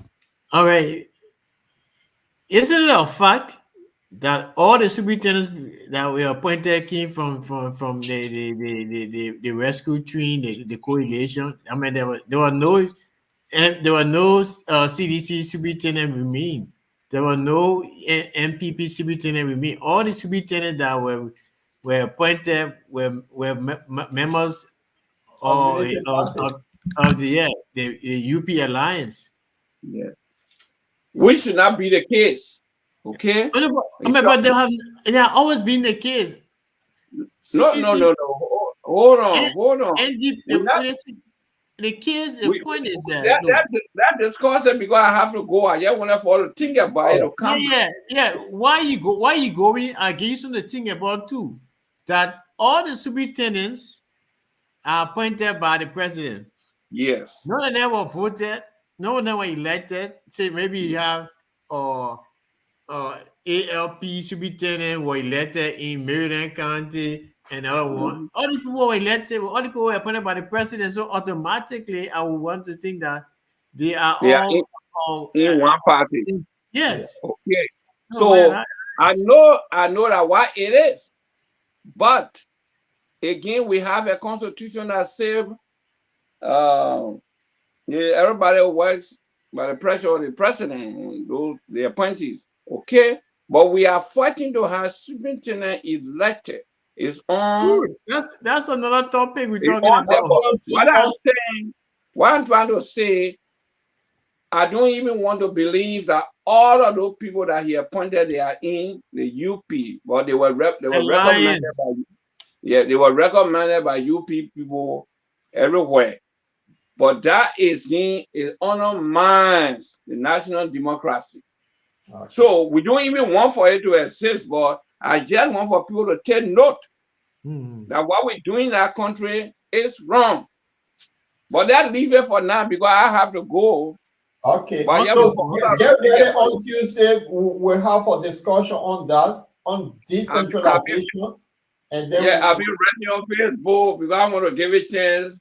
All right. Isn't it a fact that all the superintendents that were appointed came from the rescue team, the coalition? I mean, there were no CDC superintendent remain. There were no MPP superintendent remain. All the superintendents that were appointed were members of the UP Alliance. Yeah. Which should not be the case. Okay? But they have always been the case. No. Hold on. The case, the point is that discussion, because I have to go. I just want to follow think about it. Yeah. Why you going? I give you something to think about too. That all the superintendents are appointed by the president. Yes. None of them were voted. No one were elected. Say maybe you have ALP superintendent were elected in Maryland County. Another one. All the people were elected. All the people were appointed by the president. So automatically, I would want to think that they are all in one party. Yes. Okay. So I know that why it is, but again, we have a constitution that says everybody works by the pressure of the president, the appointees. Okay, but we are fighting to have superintendent elected. It's on. That's another topic we're talking about. What I'm trying to say, I don't even want to believe that all of those people that he appointed, they are in the UP, but they were recommended by UP people everywhere. But that is undermines the national democracy. Okay. So we don't even want for it to exist, but I just want for people to take note that what we're doing in that country is wrong. But that leave it for now because I have to go. Okay. So get ready on Tuesday. We'll have a discussion on that, on decentralization. And then I've been reading on Facebook because I want to give it a chance.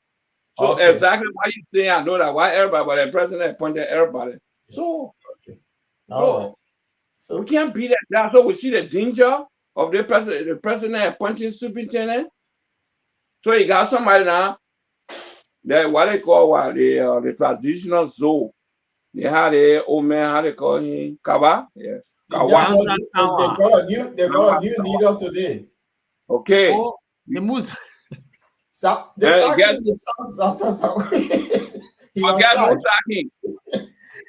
So exactly what you say, I know that why everybody, but the president appointed everybody. So, so we can't beat that down. So we see the danger of the president appointing superintendent. So you got somebody now that what they call what the traditional zoo. They had a old man, how they call him, Kawa. Yeah. Kawa. They got a new leader today. Okay. Oh, the Muslim. They sacked him. He was Forget no sacked. sacking.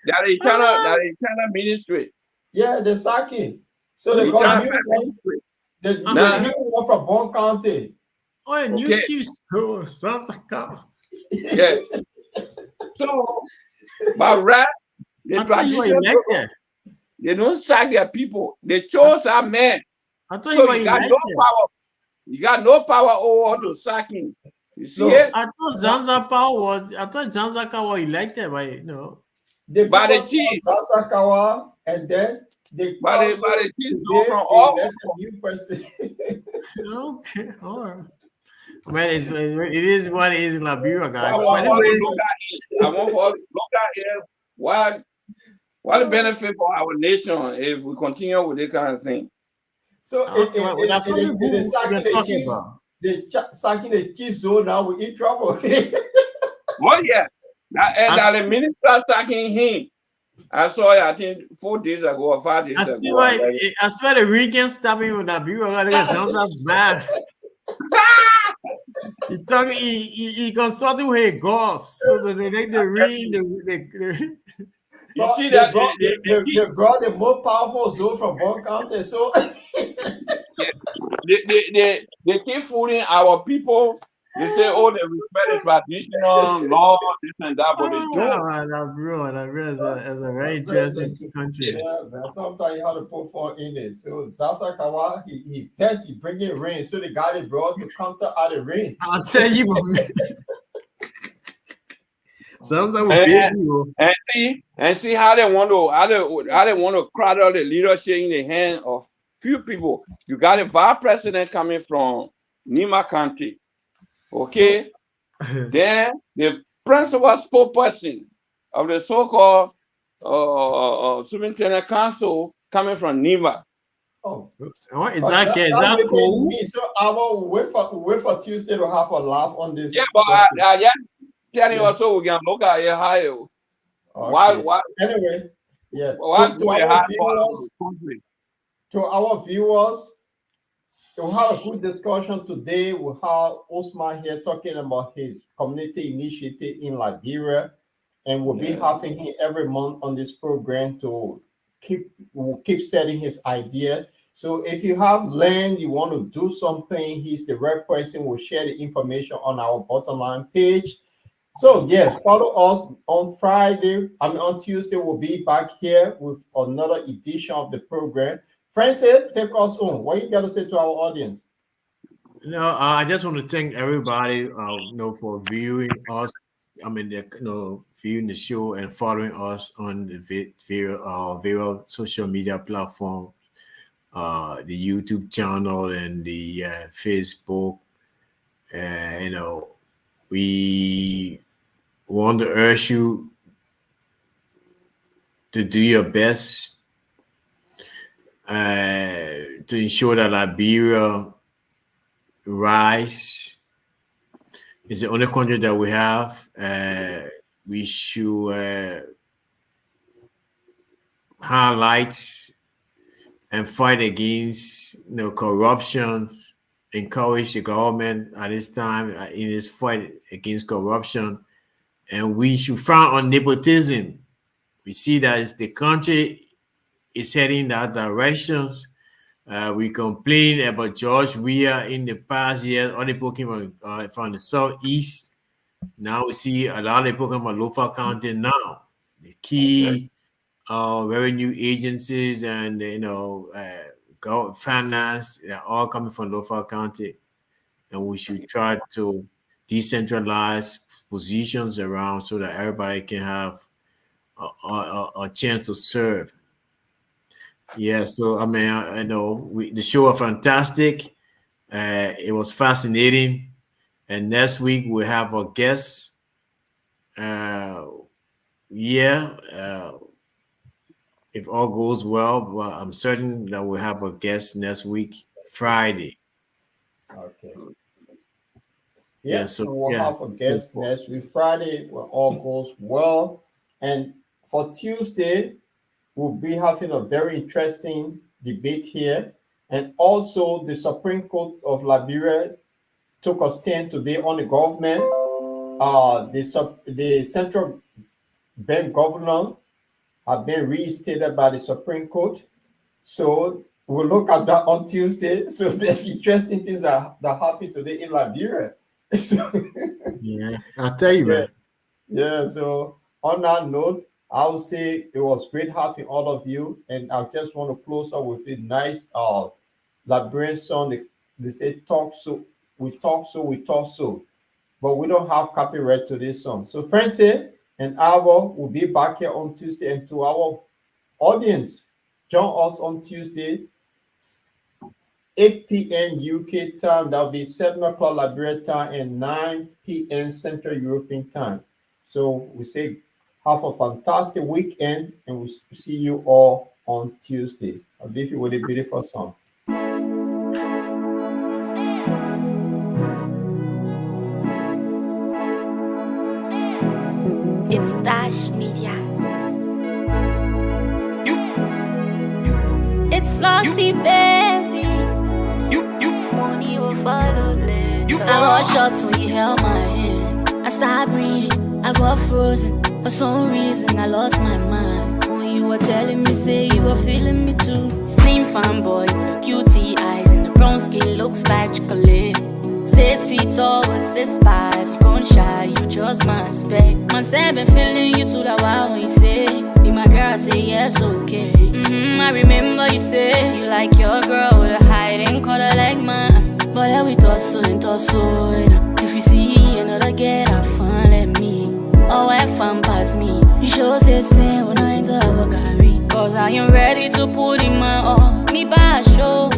That is China ministry. Yeah, they sacked him. So they The got China new one. ministry. The new one from Bon County. Oh, a new Okay. chief school. Sounds like a... Yeah. So, but right, the I thought you were traditional people, elected. they don't sack their people. They chose a man. I thought you So were you got elected. no power. You got no power over to sack him. You see No. it? I thought Zanzibar was elected by, you know. The By the people chief. sacked Sasakawa, and then they By the also chief today from they all elected a new person. Okay. All right. Man, it is what it is in Liberia, guys. I want Anyway, to look at it. I want to look at it. What the benefit for our nation if we continue with this kind of thing? So that's something they we sacking can the talk chiefs. about. They sacking the chiefs, so now we're in trouble. Oh yeah, that the minister sacking him. I saw it, I think 4 days ago or 5 days I ago. see why. I swear the weekend stopping with Liberia. That sounds like bad. He talking. He consulting with his gods, so that they make the ring. You see that they brought the more powerful zone from Bon County, so they keep fooling our people. They say, oh, they respect the traditional law, this and that, but they don't. Liberia is a very interesting country. yeah, man, sometimes you have to put forth in it. So Sasakawa, he bringing rain, so the guy they brought to counter out the rain. I'll tell you, man. Sounds like a big deal. And see how they want to crowd out the leadership in the hand of few people. You got a vice president coming from Nima County, okay? Then the principal spokesperson of the so-called Superintendent Council coming from Nima. Oh, is that cool? So I will wait for Tuesday to have a laugh on this. Yeah, but I just telling you also we can look at it higher. Okay. Why? Anyway, yeah. To our viewers, we'll have a good discussion today. We'll have Osman here talking about his community initiative in Liberia, and we'll be having him every month on this program to keep setting his idea. So if you have land, you want to do something, he's the right person. We'll share the information on our Bottom Line page. So yeah, follow us on Friday. On Tuesday, we'll be back here with another edition of the program. Francis, take us on. What you got to say to our audience? I just want to thank everybody, for viewing us. Viewing the show and following us on the various social media platforms, the YouTube channel and the Facebook. We want to urge you to do your best to ensure that Liberia rise. It's the only country that we have. We should highlight and fight against corruption, encourage the government at this time in this fight against corruption, and we should frown on nepotism. We see that the country is heading in that direction. We complained about George Weah in the past years. Other people came from the southeast. Now we see a lot of people come from Lofa County now. The key revenue agencies and finance, they're all coming from Lofa County, and we should try to decentralize positions around so that everybody can have a chance to serve. Yeah, so the show was fantastic. It was fascinating, and next week we'll have a guest. If all goes well, I'm certain that we'll have a guest next week, Friday. Okay. Yes, we will have a guest next week, Friday, when all goes well. And for Tuesday, we'll be having a very interesting debate here. And also, the Supreme Court of Liberia took a stand today on the government. The central bank governor have been reinstated by the Supreme Court. So we'll look at that on Tuesday. So there's interesting things that happen today in Liberia. So, yeah, I'll tell you, man. Yeah, so on that note, I would say it was great having all of you. And I just want to close up with a nice Liberian song. They say talk so, we talk so. But we don't have copyright to this song. So Francie and Ava will be back here on Tuesday. And to our audience, join us on Tuesday, 8 p.m. UK time. That'll be 7 o'clock Liberia time and 9 p.m. Central European time. So we say have a fantastic weekend, and we'll see you all on Tuesday. I'll leave you with a beautiful song. It's Dash Media. It's Flossy, baby. Money will follow later. I got shocked when you held my hand. I started breathing, I got frozen. For some reason, I lost my mind. When you were telling me, say you were feeling me too. Same fine boy with the cutie eyes and the brown skin looks like chocolate. 6 feet tall with 6 spies. You gon' shy, you just my spec. Man said been feeling you too that while when you say be my girl, I say yes, okay. I remember you say you like your girl with a hiding color like mine. But then we thought so and thought so. If you see another girl, have fun, let me. Oh, have fun past me. You sure say same when I ain't the Gary. Cause I am ready to put in my all. Me by a show.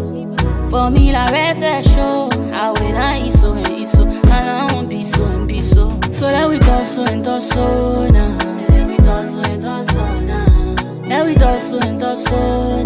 For me, la rest a show. I wait, I eat so and eat so. And I won't be so and be so. So that we thought so and thought so now. That we thought so and thought so now. That we thought so and thought so